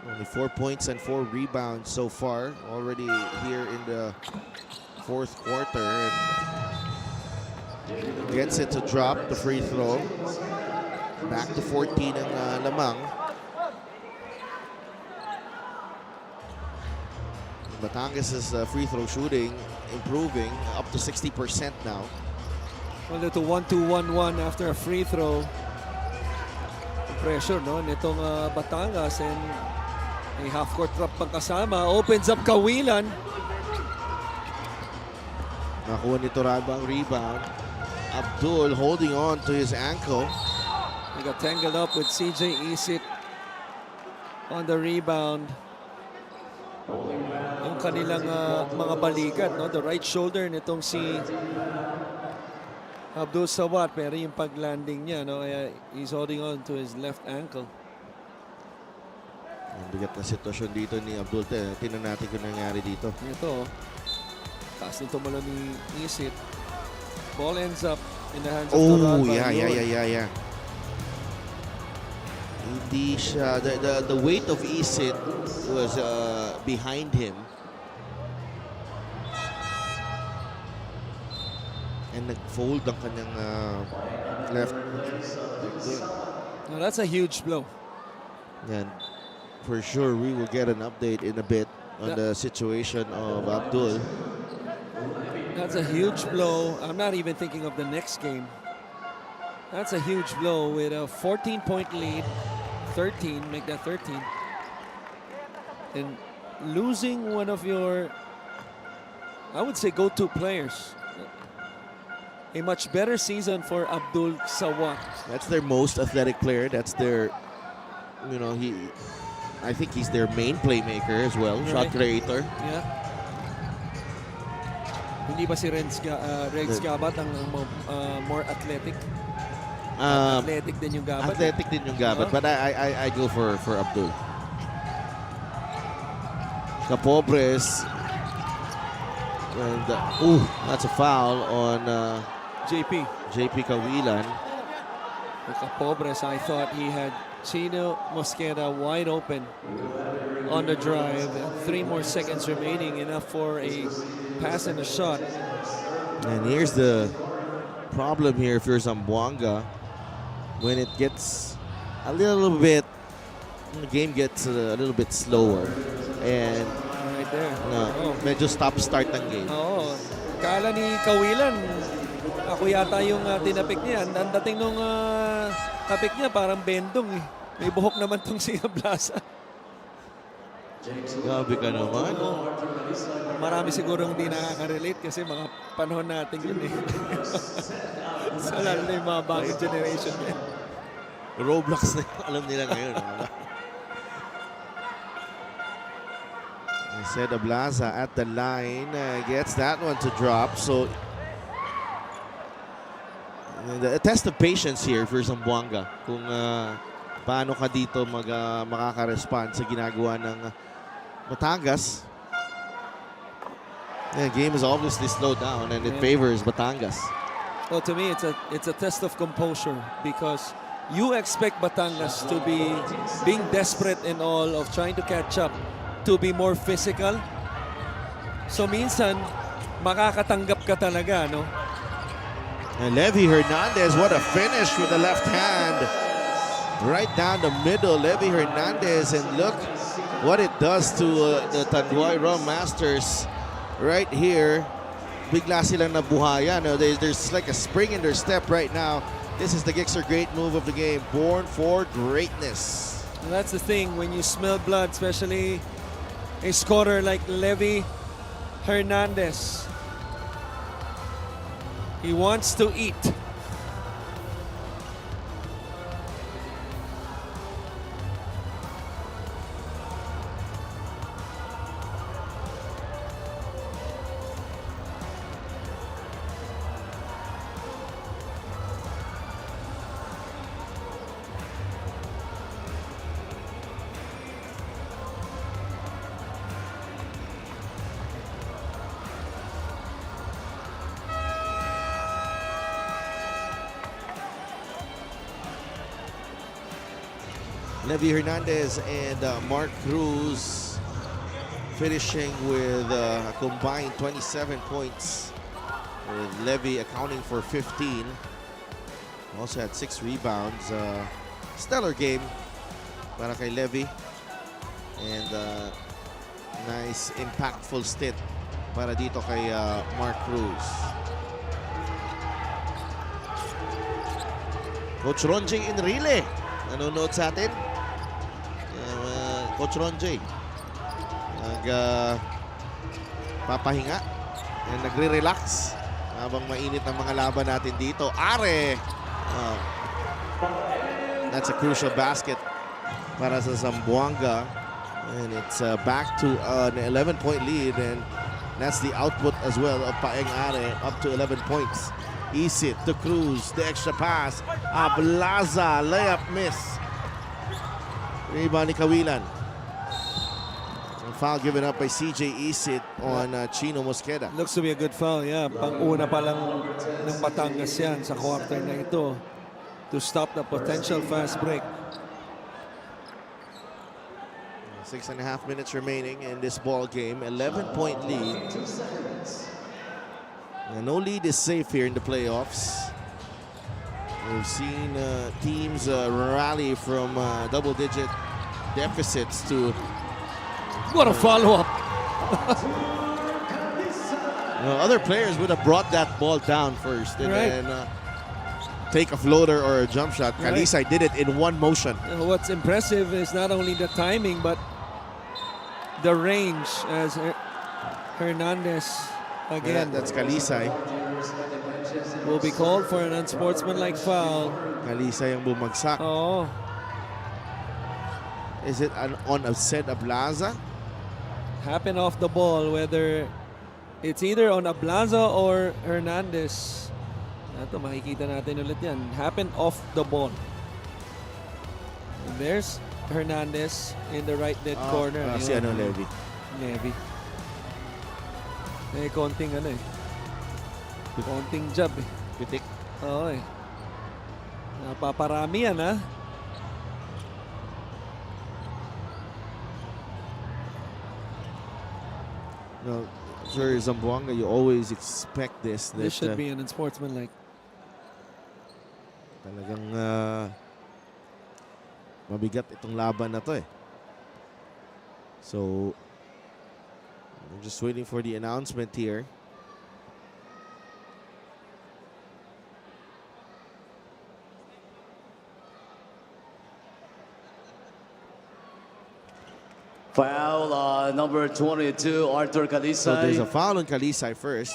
only 4 points and 4 rebounds so far. Already here in the fourth quarter. And gets it to drop the free throw. Back to 14 ang lamang. Batangas' free throw shooting improving up to 60% now. Well, ito 1-2-1-1 after a free throw. Pressure nitong Batangas, and a half-court trap pang kasama. Opens up Kawilan. Nakuha ni Toralba ang rebound. Abdul holding on to his ankle. He got tangled up with CJ Isit on the rebound. Yung kanilang mga balikat, the right shoulder nitong si Abdul Sawat, pero yung paglanding niya, he's holding on to his left ankle. Ang bigat na sitwasyon dito ni Abdul. Tingnan natin kung nangyari dito. Ito, taas nito mula ni Isit. Ball ends up in the hands of Toralba. Yeah. Hindi siya, the weight of Isit was behind him. And nag-fold ang kanyang left. Now that's a huge blow. And for sure, we will get an update in a bit on the situation of Abdul. That's a huge blow. I'm not even thinking of the next game. That's a huge blow with a 14-point lead. 13, make that 13. And losing one of your, I would say, go-to players. A much better season for Abdul Sawat. That's their most athletic player. That's their, I think he's their main playmaker as well, Right. shot creator. Yeah. Hindi ba si Regs Gabat ang more athletic? Athletic din yung Gabat. Athletic din yung Gabat, but I go for Abdul. Capopres And, ooh, that's a foul on JP. JP Cawilan. Pobres, I thought he had Chino Mosqueda wide open on the drive. 3 more seconds remaining, enough for a pass and a shot. And here's the problem here if you're Zamboanga. When it gets a little bit, the game gets a little bit slower. And Right there. medyo stop-start ng game. Oo. Kala ni Cawilan, ako yata yung tinapik niya. Ang dating nung tapik niya, parang bendong eh. May buhok naman tong si Ablasa. Grabe ka naman. Marami siguro hindi nakaka-relate kasi mga panahon natin yun eh. So lalo na yung mga bagong generation eh. Roblox na yung alam nila ngayon. Said Ablaza at the line gets that one to drop. So a test of patience here for Zamboanga. Kung paano ka dito makaka-respond sa ginagawa ng Batangas. The game is obviously slowed down and it favors Batangas. Well, to me, it's a test of composure because you expect Batangas to be being desperate and all of trying to catch up, to be more physical. So minsan, makakatanggap ka talaga, no? And Levy Hernandez, what a finish with the left hand. Right down the middle, Levy Hernandez, and look what it does to the Tanduay Rum Masters right here. Bigla silang nabuhayan. There's like a spring in their step right now. This is the Gixxer great move of the game, born for greatness. And that's the thing, when you smell blood, especially a scorer like Levy Hernandez, he wants to eat. Levy Hernandez and Mark Cruz finishing with a combined 27 points. With Levy accounting for 15. Also had 6 rebounds. Stellar game para kay Levy. And nice impactful stint para dito kay Mark Cruz. Coach Ronjay Enrile nanonood sa atin. Coach Ronjay papahinga and nagre-relax habang mainit ang mga laban natin dito. Are! That's a crucial basket para sa Zamboanga. And it's back to an 11-point lead, and that's the output as well of Paeng Are, up to 11 points. Isit to Cruz, the extra pass. Ablaza, layup miss. Rebound ni Cawilan. Foul given up by CJ Isit on Chino Mosqueda. Looks to be a good foul, yeah. Pang-una pa lang ng Batangas yan sa quarter na ito to stop the potential fast break. 6.5 minutes remaining in this ball game. 11-point lead. And no lead is safe here in the playoffs. We've seen teams rally from double-digit deficits to... What a follow-up! Other players would have brought that ball down first and Right. then take a floater or a jump shot. Right. Kalisay did it in one motion. What's impressive is not only the timing, but the range as Hernandez, again, That's Kalisay. will be called for an unsportsmanlike foul. Kalisay ang bumagsak. Oh, Is it on a set of Ablaza? happen off the ball, whether it's either on Ablaza or Hernandez. Ito, makikita natin ulit yan. Happen off the ball. And there's Hernandez in the right dead corner. Si Yun. Levy. Levy. May konting ano eh. Konting jab eh. Pitik. Oo eh. Napaparami yan ha. No, for Zamboanga, you always expect this. This should That, be an unsportsmanlike. talagang mabigat itong laban na to eh. So, we're just waiting for the announcement here. Foul on number 22, Arthur So there's a Kalisay. foul on Kalisay first.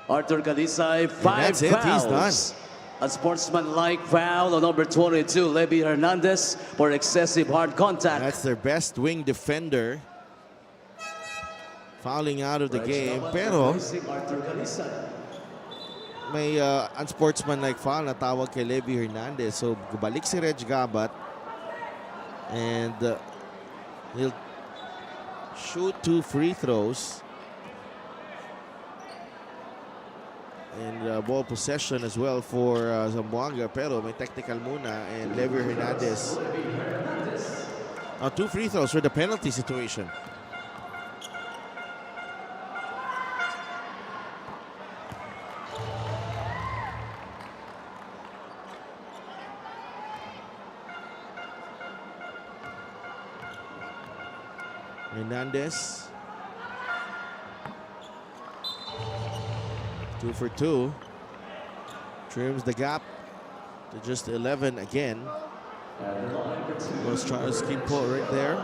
Arthur Kalisay, 5 that's it. He's fouls. A sportsmanlike foul on number 22, Levy Hernandez, for excessive hard contact. That's their best wing defender. Fouling out of the game. Pero Arthur Kalisay. may unsportsmanlike foul na tawag kay Levy Hernandez. So balik si Reg Gabat. And he'll shoot 2 free throws. And ball possession as well for Zamboanga. Pero may technical muna. And Levy Hernandez. 2 free throws for the penalty situation. Hernandez. 2 for 2. Trims the gap to just 11 again. Goes Charles Kimpo right there.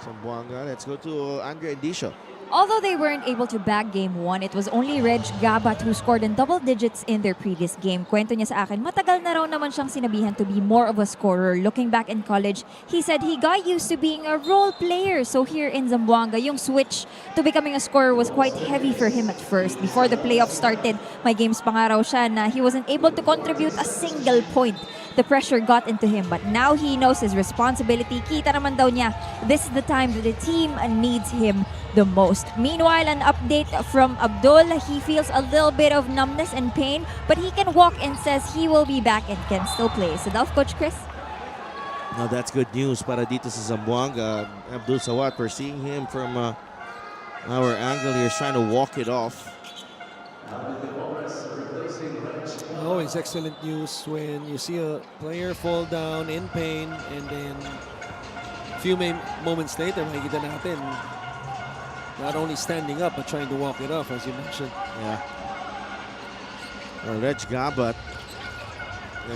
Zamboanga. Let's go to Andre Indisho. Although they weren't able to bag game 1, it was only Reg Gabat who scored in double digits in their previous game. Kwento niya sa akin, matagal na raw naman siyang sinabihan to be more of a scorer. Looking back in college, he said he got used to being a role player. So here in Zamboanga, yung switch to becoming a scorer was quite heavy for him at first. Before the playoffs started, may games pa nga raw siya na he wasn't able to contribute a single point. The pressure got into him, but now he knows his responsibility. Kita naman daw niya, this is the time that the team needs him the most. Meanwhile, an update from Abdul. He feels a little bit of numbness and pain, but he can walk and says he will be back and can still play. So, Coach Chris? Now that's good news para dito sa Zamboanga. Abdul Sawat, we're seeing him from our angle here, trying to walk it off. Always excellent news when you see a player fall down in pain and then a few moments later, makikita natin not only standing up but trying to walk it off, as you mentioned. Yeah. Reg Gabat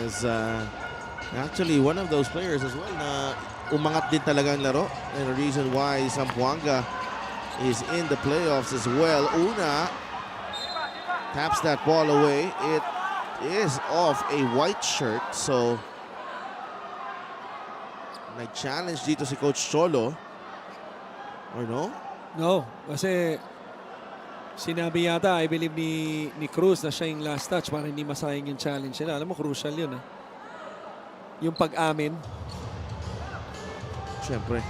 is actually one of those players as well na umangat din talaga ang laro. And the reason why Zamboanga is in the playoffs as well. Una taps that ball away. It is off a white shirt. So, nag-challenge dito si Coach Cholo. Or no? No, kasi sinabi yata, I believe ni Cruz na siya yung last touch para hindi masayang yung challenge nila. Alam mo, crucial yun ha. Yung pag-amin. Siyempre.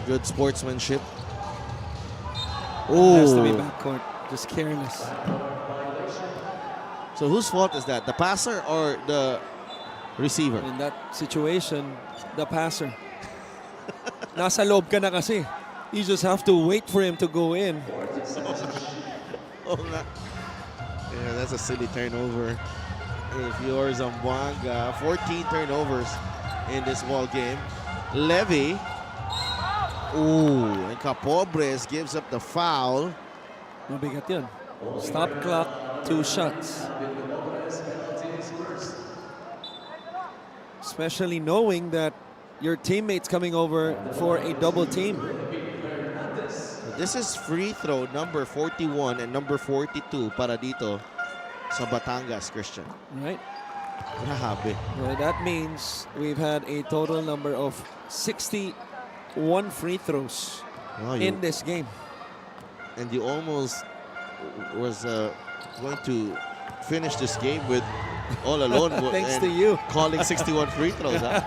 Good sportsmanship. Has to be Oh. backcourt. Just careless. So whose fault is that? The passer or the receiver? In that situation, the passer. Nasa loob ka na kasi. You just have to wait for him to go in. Oh, yeah, that's a silly turnover. If you're Zamboanga, 14 turnovers in this ball game. Levy. Ooh, and Capobres gives up the foul. Mabigat yun. Stop clock, 2 shots. Especially knowing that your teammate's coming over for a double team. This is free throw number 41 and number 42 para dito sa Batangas, Christian. Right? Grabe. Well, that means we've had a total number of 61 free throws Wow, in this game. and you almost was going to finish this game with all alone Thanks and to you. calling 61 free throws. Huh?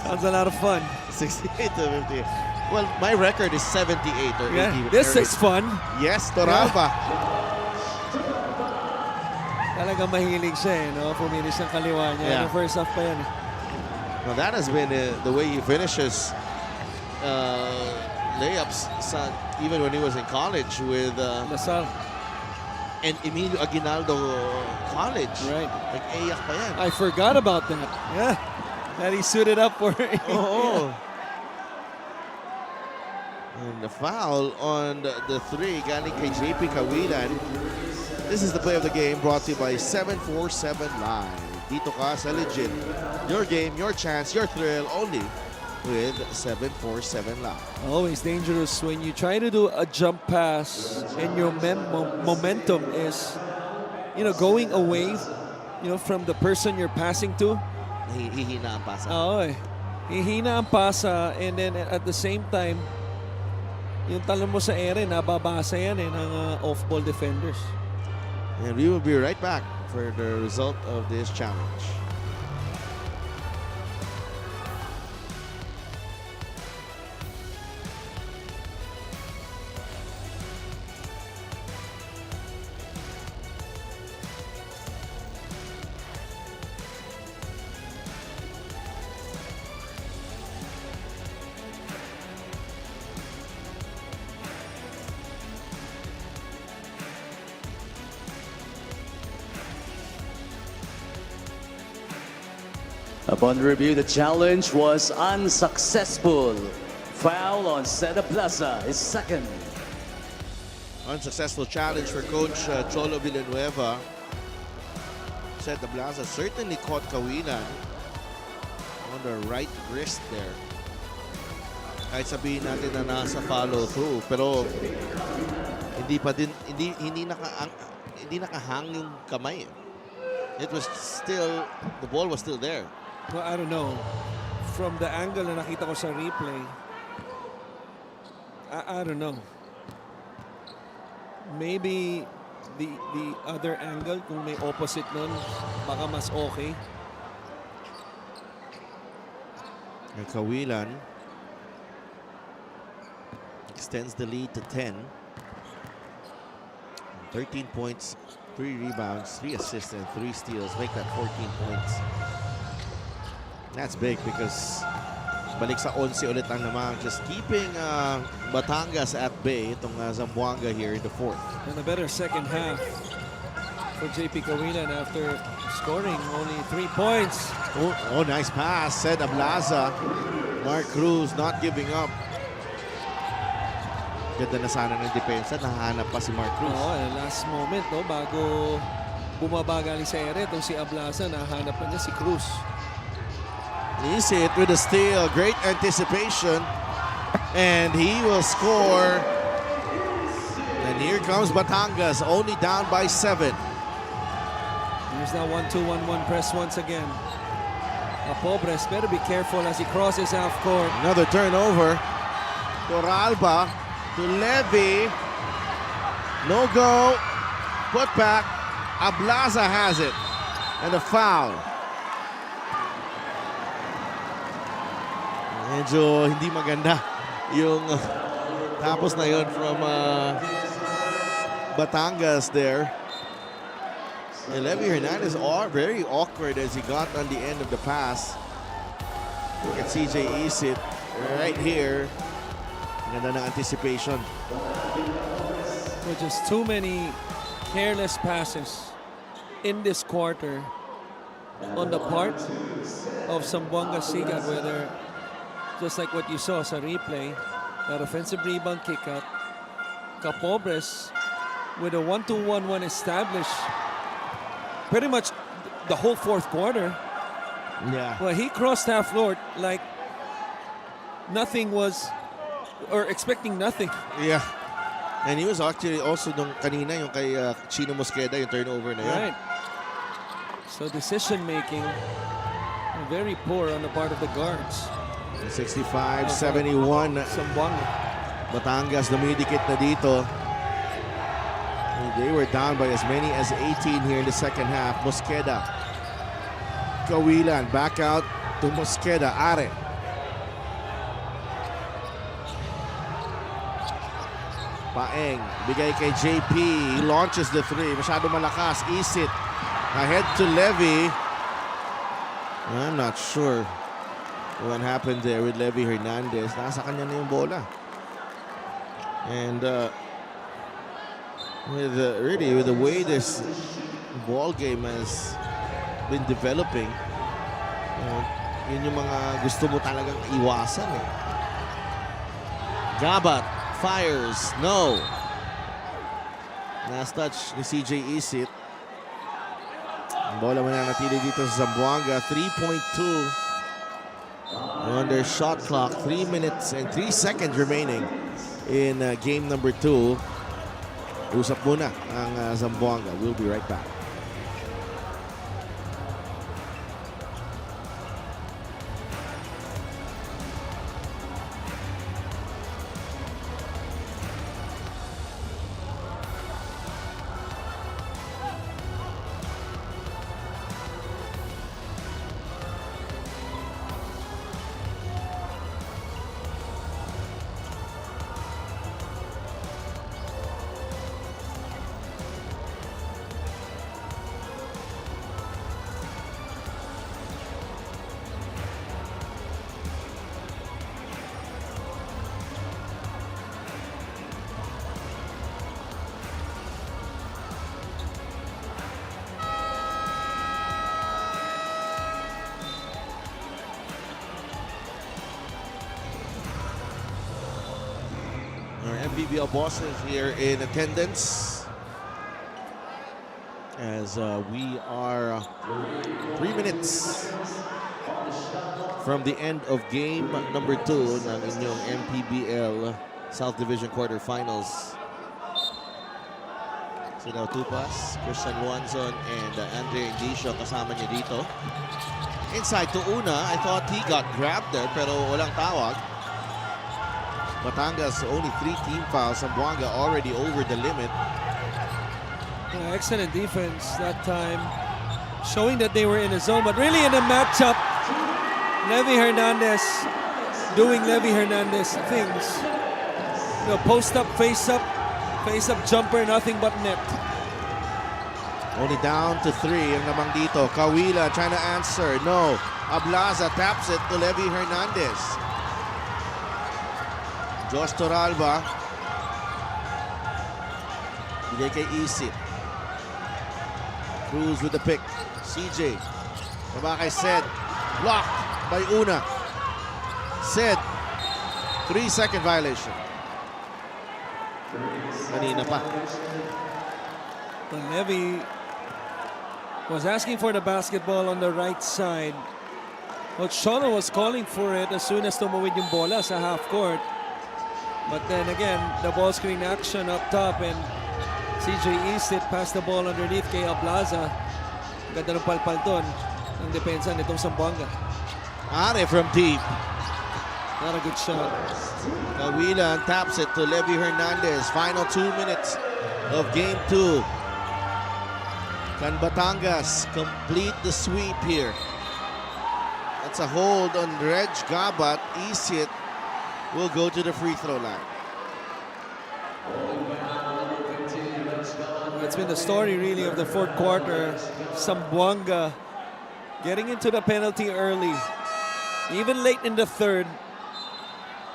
Sounds a lot of fun. 68 to 50. Well, my record is 78 or 80. Yeah, this is fun. Yes, Toralba. Talagang mahilig siya no? Puminis ng kaliwa niya. Yeah. Yung first half pa yan. Now that has been the way he finishes layups even when he was in college with Lasal. and Emilio Aguinaldo College. Right. Nag-ayak pa yan. I forgot about that. Yeah. That he suited up for. Oo. And the foul on the three galing kay JP Kawilan. This is the play of the game brought to you by 747 Live. Dito ka sa legit. Your game, your chance, your thrill only with 747 Live. Always dangerous when you try to do a jump pass and your momentum is, going away, from the person you're passing to. Hihina ang pasa. Oo hihina ang pasa and then at the same time, yung talon mo sa ere, nababasa yan ng off-ball defenders. And we will be right back for the result of this challenge. Upon review, the challenge was unsuccessful. Foul on Seda Plaza is second. Unsuccessful challenge for Coach Cholo Villanueva. Seda Plaza certainly caught Kawilan on the right wrist there. Kahit sabihin natin na nasa follow through, pero hindi nakahang yung kamay. It was still, the ball was still there. Well, I don't know. From the angle na nakita ko sa replay, I don't know. Maybe the other angle, kung may opposite nun, baka mas okay. And Kawilan extends the lead to 10. 13 points, 3 rebounds, 3 assists, and 3 steals. Make that 14 points. That's big because balik sa 11 ulit ang naman. Just keeping Batangas at bay. Itong Zamboanga here in the fourth. And a better second half for JP Kawilan after scoring only 3 points. Oh, nice pass. Said Ablaza. Mark Cruz not giving up. Ganda na sana ng depensa. Nahanap pa si Mark Cruz. Last moment, bago bumaba galing sa ere, itong si Ablaza, nahanap na niya si Cruz. Isit with a steal. Great anticipation. And he will score. And here comes Batangas, only down by 7. Here's that 1-2-1-1 press once again. Pobres better be careful as he crosses half court. Another turnover. Toralba to Levy. No go. Put back. Ablaza has it. And a foul. Medyo hindi maganda yung tapos na yun from Batangas there. And Levy Hernandez very awkward as he got on the end of the pass. Look at CJ Isit right here. Ganda ng anticipation. With just too many careless passes in this quarter on the part of Zamboanga Sigat, whether just like what you saw sa replay, that offensive rebound kick out, Capobres with a 1-2-1-1 established pretty much the whole fourth quarter. Yeah. Well, he crossed half court like nothing was, or expecting nothing. Yeah. And he was actually also nung kanina yung kay Chino Mosqueda yung turnover na yun. Right. So decision making very poor on the part of the guards. 65-71. Zamboanga. Batangas dumidikit na dito. They were down by as many as 18 here in the second half. Mosqueda. Kawilan back out to Mosqueda. Are. Paeng, bigay kay JP. He launches the three. Masyado malakas. Isit. Ahead to Levy. I'm not sure what happened there with Levy Hernandez. Nasa kanya na yung bola. And with the way this ball game has been developing, yun yung mga gusto mo talagang iwasan eh. Gabat fires, no. Last touch ni CJ Isit. Ang bola mananatili dito sa Zamboanga. 3.2 on their shot clock. 3 minutes and 3 seconds remaining in game number 2. Usap muna ang Zamboanga. We'll be right back. Our MPBL bosses here in attendance as we are 3 minutes from the end of game number 2 ng inyong MPBL South Division quarterfinals. Sina Tupas, Christian Luanzon, and Andre Indicio kasama niya dito. Inside to Una, I thought he got grabbed there pero walang tawag. Batangas only 3 team fouls. Zamboanga already over the limit. Yeah, excellent defense that time, showing that they were in a zone, but really in a matchup. Levy Hernandez doing Levy Hernandez things. You know, post up, face up jumper, nothing but net. Only down to 3 ang namang dito. Kawila trying to answer. No. Ablaza taps it to Levy Hernandez. Josh Toralba. Bigay kay Isit. Cruz with the pick. CJ. Baba kay Sed. Blocked by Una. Sed. 3-second violation. Kanina pa. But Levy was asking for the basketball on the right side. Well, Sholo was calling for it as soon as tumawid yung bola sa half court. But then again, the ball screen action up top and CJ Isit passed the ball underneath kay Ablaza. Ganda ng palpal doon ng depensa nitong Zamboanga. Are from deep. Not a good shot. Kawila taps it to Levy Hernandez. Final 2 minutes of game 2. Can Batangas complete the sweep here? That's a hold on Reg Gabat. Isit will go to the free throw line. It's been the story really of the fourth quarter. Zamboanga getting into the penalty early, even late in the third,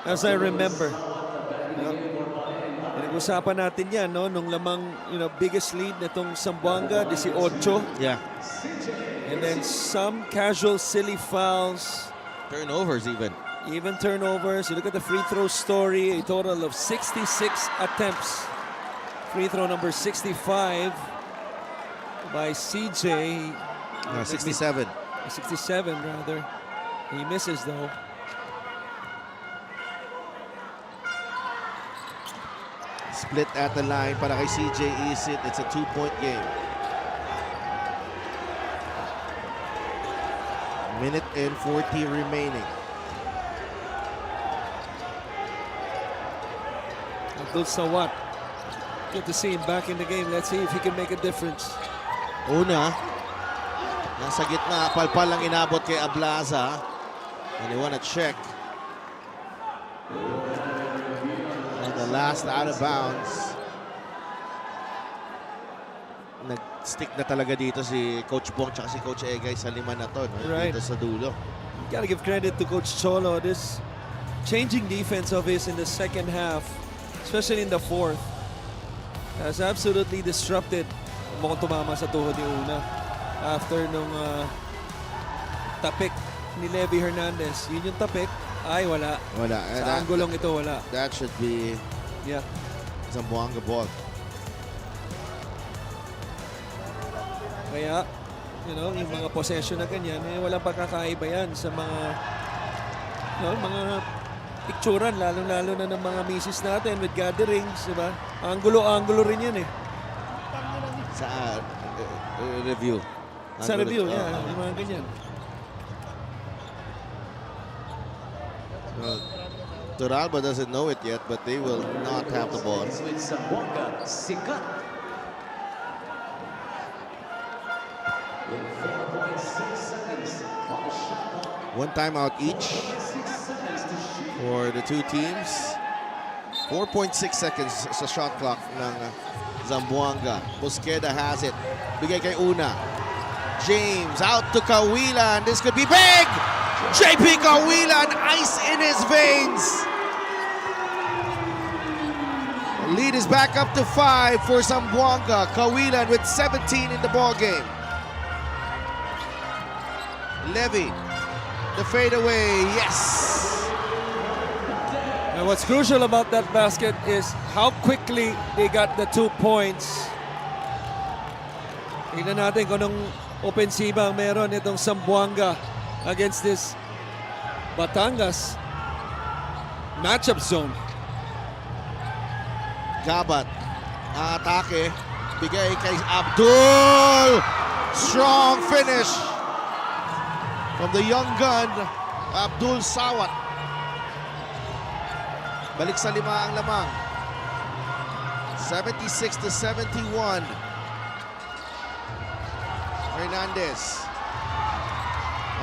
as I remember. Pinag-usapan natin yan, no? Nung lamang, biggest lead nitong Zamboanga, 18. Yeah. And then some casual silly fouls. Turnovers even. Even turnovers. You look at the free throw story, a total of 66 attempts. Free throw number 65 by CJ. 67. 67 rather. He misses though. Split at the line para kay CJ Isit. It's a 2-point game. Minute and 40 remaining. Abdul Sawat. Good to see him back in the game. Let's see if he can make a difference. Una, nasa gitna, palpal lang inabot kay Ablaza. And they want to check. And the last out of bounds. Nag-stick na talaga dito si Coach Bong tsaka si Coach Egay sa 5 na to. No? Right. Dito sa dulo. Gotta give credit to Coach Cholo. This changing defense of his in the second half, especially in the fourth, has absolutely disrupted. Mukhang tumama sa tuhod ni Una after nung tapik ni Levy Hernandez. Yun yung tapik. Ay, wala. Wala. Sa anggulong ito, wala. That should be Yeah. Zamboanga ball. Kaya, yung mga possession na ganyan, walang pagkakaiba yan sa mga mga picturan, lalo-lalo na ng mga misis natin with gatherings, di ba? Angulo-angulo rin yan eh. Sa review. Sa review, yung mga ganyan. Toralba doesn't know it yet, but they will not have the ball. With Zamboanga, sikat. With 4.6 seconds on the shot clock. One timeout each for the two teams. 4.6 seconds sa shot clock ng Zamboanga. Busqueda has it. Bigay kay Una. James out to Kawilan. This could be big! JP Kawilan, ice in his veins. Lead is back up to 5 for Zamboanga. Kawilan with 17 in the ball game. Levy, the fadeaway, yes. And what's crucial about that basket is how quickly they got the 2 points. Tingnan natin kung anong opensiba ang meron itong Zamboanga against this Batangas matchup zone. Gabat, atake, bigay kay Abdul. Strong finish from the young gun, Abdul Sawat. Balik sa 5 ang lamang. 76-71. Hernandez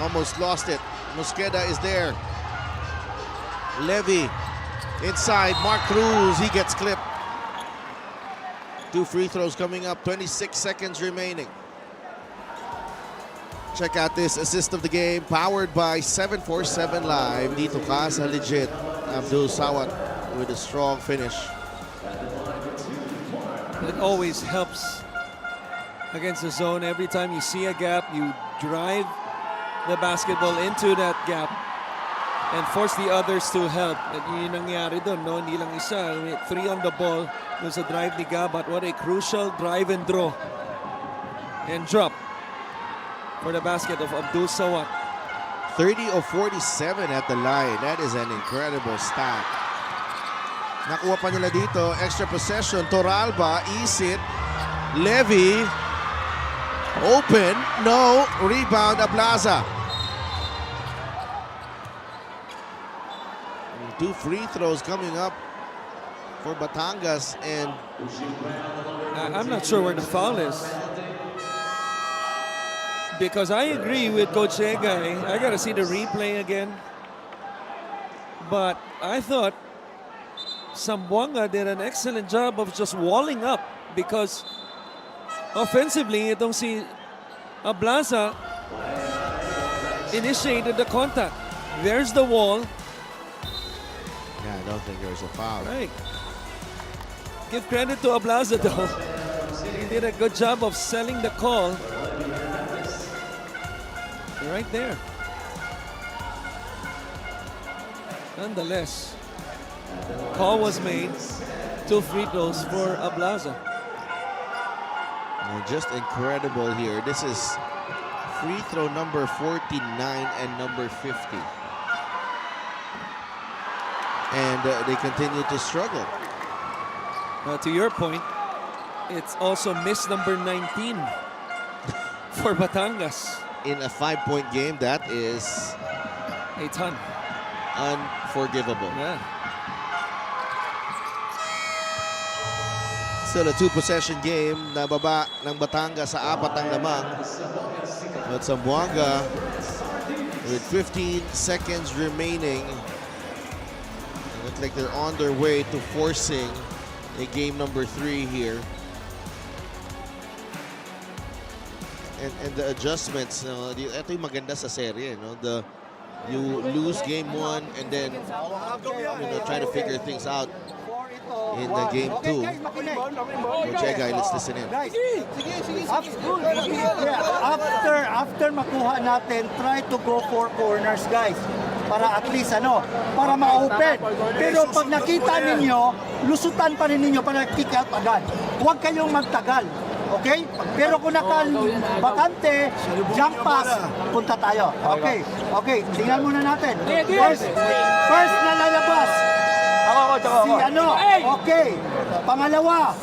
almost lost it. Mosqueda is there. Levy inside. Mark Cruz, he gets clipped. 2 free throws coming up. 26 seconds remaining. Check out this assist of the game, powered by 747 Live. Dito ka sa legit. Abdul Sawat with a strong finish. It always helps against the zone. Every time you see a gap, you drive the basketball into that gap and force the others to help. At yun yung nangyari doon, no? Hindi lang isa. 3 on the ball doon sa drive ni Gabat. What a crucial drive and draw and drop for the basket of Abdul Sawat. 30 of 47 at the line. That is an incredible stat. Nakuha pa nila dito. Extra possession. Toralba, Isit, Levy. Open. No. Rebound, Ablaza. 2 free throws coming up for Batangas, and I'm not sure where the foul is. Because I agree with Coach Egay. I got to see the replay again. But I thought Zamboanga did an excellent job of just walling up because offensively, itong si Ablaza initiated the contact. There's the wall. yeah, I don't think there's a foul. Right. Give credit to Ablaza though. He did a good job of selling the call. Right there. Nonetheless, call was made. 2 free throws for Ablaza. And just incredible here. This is free throw number 49 and number 50. And they continue to struggle. To your point, it's also miss number 19 for Batangas. In a 5-point game, that is A ton. unforgivable. Yeah. Still a 2-possession game. Nababa ng Batangas sa 4 ang lamang. But Zamboanga with 15 seconds remaining Looks like they're on their way to forcing a game number 3 here. And the adjustments, ito yung maganda sa serye, no? You lose game 1 and then try to figure things out in the game 2. Jegay, let's listen in. After makuha natin, try to go for corners, guys. Para at least para ma-open. Pero pag nakita ninyo, lusutan pa rin ninyo para kick out agad. Huwag kayong magtagal. Okay? Pero kung bakante, jump pass, punta tayo. Okay. Okay, tingnan muna natin. First na lalabas. Si okay. Pangalawa.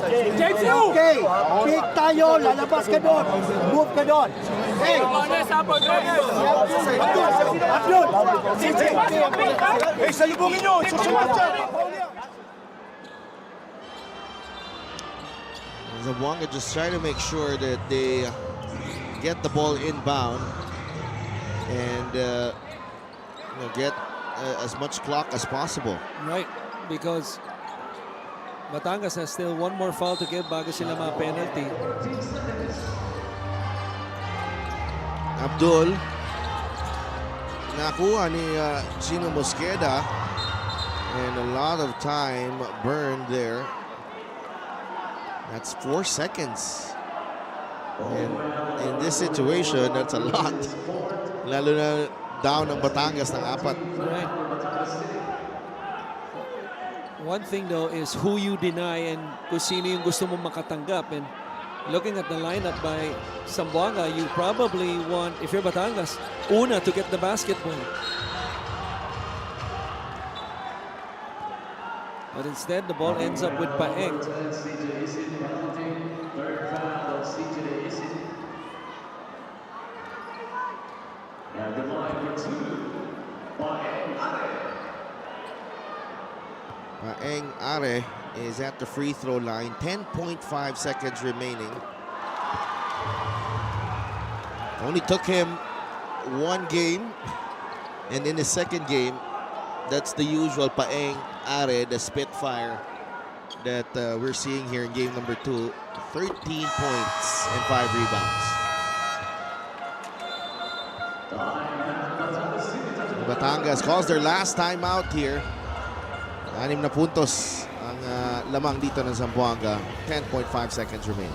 Okay. Pick tayo, lalabas ka doon. Move ka doon. Hey. Abdul. Hey, salubungin nyo. Zamboanga just trying to make sure that they get the ball inbound and get as much clock as possible. Right, because Batangas has still one more foul to give bago sila ma-penalty. Abdul, nakuha ni Chino Mosqueda, and a lot of time burned there. That's 4 seconds. And in this situation, that's a lot. Lalo na down ang Batangas ng 4. Right. One thing though is who you deny and kung sino yung gusto mong makatanggap. And looking at the lineup by Zamboanga, you probably want, if you're Batangas, una to get the basketball. But instead, the ball ends up with Paeng. Paeng Are is at the free throw line. 10.5 seconds remaining. Only took him 1 game. And in his second game, that's the usual Paeng Are, the Spitfire that we're seeing here in game number 2. 13 points and 5 rebounds. Batangas calls their last timeout here. 6 na puntos ang lamang dito ng Zamboanga. 10.5 seconds remaining.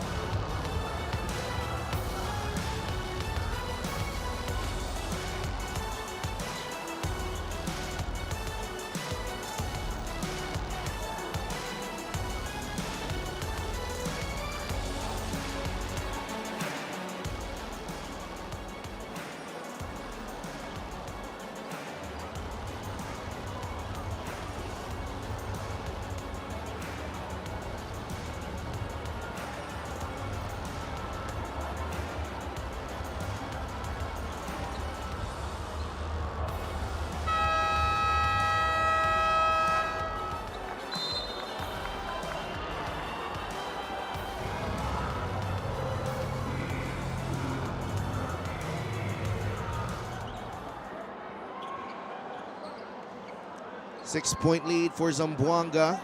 Six-point lead for Zamboanga.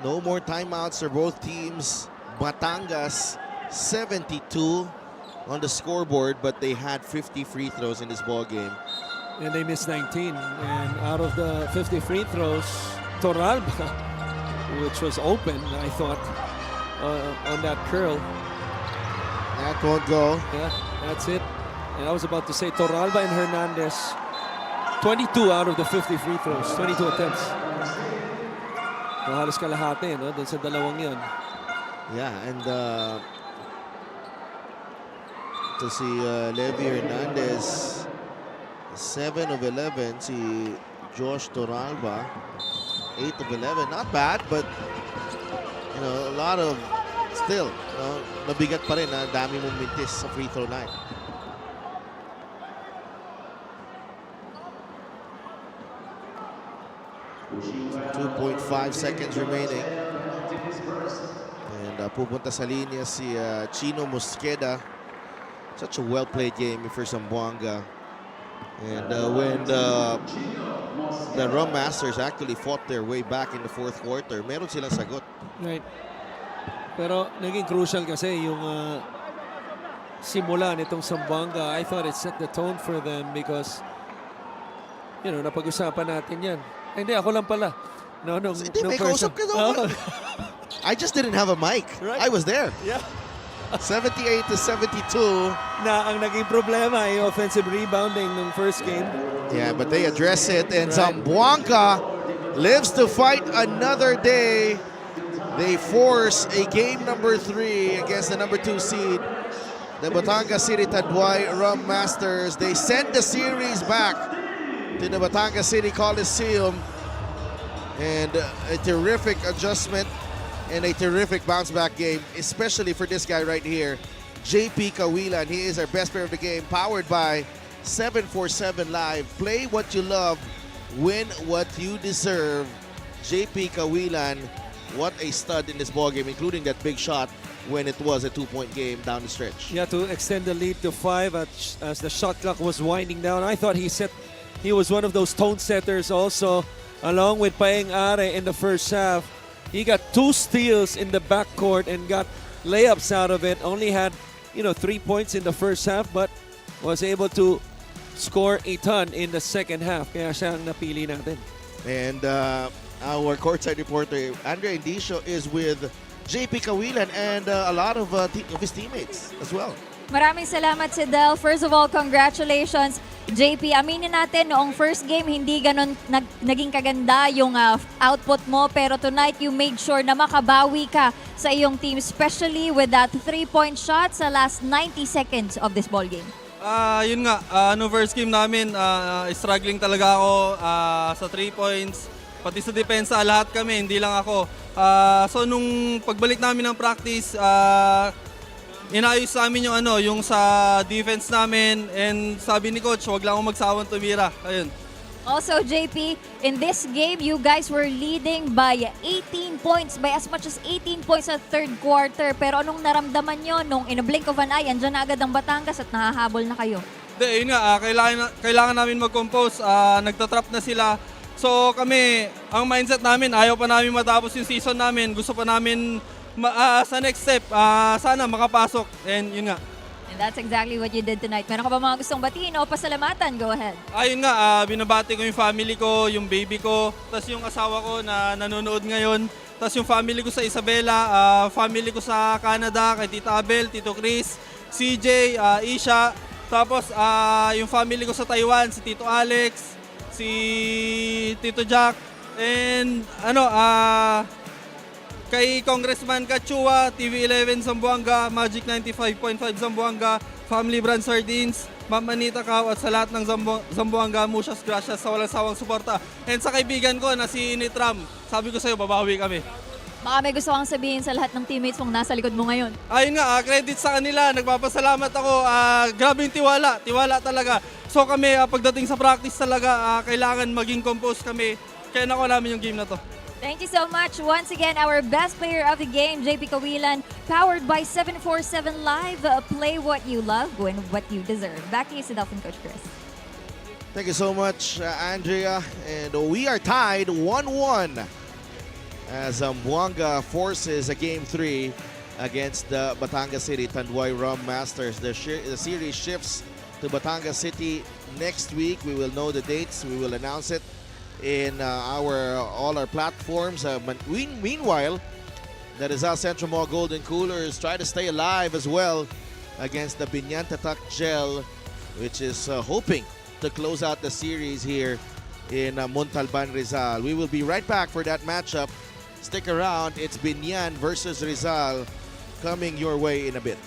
No more timeouts for both teams. Batangas 72 on the scoreboard, but they had 50 free throws in this ball game. And they missed 19. And out of the 50 free throws, Torralba, which was open, I thought, on that curl. That won't go. Yeah, that's it. And I was about to say Torralba and Hernandez, 22 out of the 50 free throws, 22 attempts. So halos kalahati, no? Doon sa dalawang yun. Yeah, and to see Levi Hernandez, 7 of 11. Si Josh Torralba, 8 of 11. Not bad, but a lot of still, mabigat pa rin. Dami mong mintis sa free throw line. .5 seconds remaining. And pupunta sa linya si Chino Mosqueda. Such a well-played game for Zamboanga. And when the the Rum Masters actually fought their way back in the fourth quarter. Meron silang sagot. Right. Pero naging crucial kasi yung simula nitong Zamboanga. I thought it set the tone for them because, you know, napag-usapan natin yan. Hindi, ako lang pala. No, Hindi, may kausap ka daw. I just didn't have a mic. Right. I was there. Yeah. 78-72. Na ang naging problema ay offensive rebounding ng first game. Yeah, but they address it, and Zamboanga lives to fight another day. They force a game number 3 against the number 2 seed, the Batangas City Tanduay Rum Masters. They send the series back to the Batangas City Coliseum, and a terrific adjustment and a terrific bounce back game, especially for this guy right here, JP Kawilan. He is our best player of the game, powered by 747 Live. Play what you love, win what you deserve. JP Kawilan, what a stud in this ball game, including that big shot when it was a 2-point game down the stretch. Yeah, to extend the lead to 5 as the shot clock was winding down. I thought he was one of those tone setters also, along with Paeng Are in the first half. He got 2 steals in the backcourt and got layups out of it. Only had, 3 points in the first half, but was able to score a ton in the second half. Kaya siya ang napili natin. And our courtside reporter, Andre Indicio, is with JP Kawilan and a lot of his teammates as well. Maraming salamat si Del. First of all, congratulations. JP, aminin natin, noong first game, hindi ganon naging kaganda yung output mo. Pero tonight, you made sure na makabawi ka sa iyong team, especially with that 3-point shot sa last 90 seconds of this ball game. Yun nga, no first game namin, struggling talaga ako sa 3 points. Pati sa depensa, lahat kami, hindi lang ako. So nung pagbalik namin ng practice, inayos sa amin yung sa defense namin, and sabi ni coach, wag lang akong magsawang tumira. Ayun. Also, JP, in this game, you guys were leading by 18 points, by as much as 18 points sa third quarter. Pero anong naramdaman nyo nung in a blink of an eye, andyan na agad ang Batangas at nahahabol na kayo? Yun nga, kailangan namin mag-compose. Nagtatrap na sila. So kami, ang mindset namin, ayaw pa namin matapos yung season namin. Gusto pa namin sa next step, sana makapasok. And yun nga. And that's exactly what you did tonight. Meron ka ba mga gustong batiin o pasalamatan? Go ahead. Ayun nga, binabati ko yung family ko, yung baby ko, tas yung asawa ko na nanonood ngayon, tas yung family ko sa Isabela, family ko sa Canada, kay Tita Abel, Tito Chris, CJ, Isha, tapos yung family ko sa Taiwan, si Tito Alex, si Tito Jack, and kay Congressman Kachua, TV11 Zamboanga, Magic 95.5 Zamboanga, Family Brand Sardines, Ma'am Manita Kao, at sa lahat ng Zamboanga, muchas gracias sa walang sawang suporta. And sa kaibigan ko na si Nitram, sabi ko sa'yo, babawi kami. Baka may gusto kang sabihin sa lahat ng teammates mong nasa likod mo ngayon. Ayun nga, credit sa kanila, nagpapasalamat ako. Grabe yung tiwala talaga. So kami, pagdating sa practice talaga, kailangan maging composed kami. Kaya nakuha namin yung game na to. Thank you so much. Once again, our best player of the game, JP Kawilan, powered by 747 Live. Play what you love, win what you deserve. Back to you, Delphin Coach Chris. Thank you so much, Andrea. And we are tied 1-1 as Zamboanga forces a Game 3 against the Batangas City Tanduay Rum Masters. The series shifts to Batangas City next week. We will know the dates. We will announce it in all our platforms. Meanwhile, the Rizal Central Mall Golden Coolers try to stay alive as well against the Binyan Tatak Gel, which is hoping to close out the series here in Montalban, Rizal. We will be right back for that matchup. Stick around. It's Binyan versus Rizal coming your way in a bit.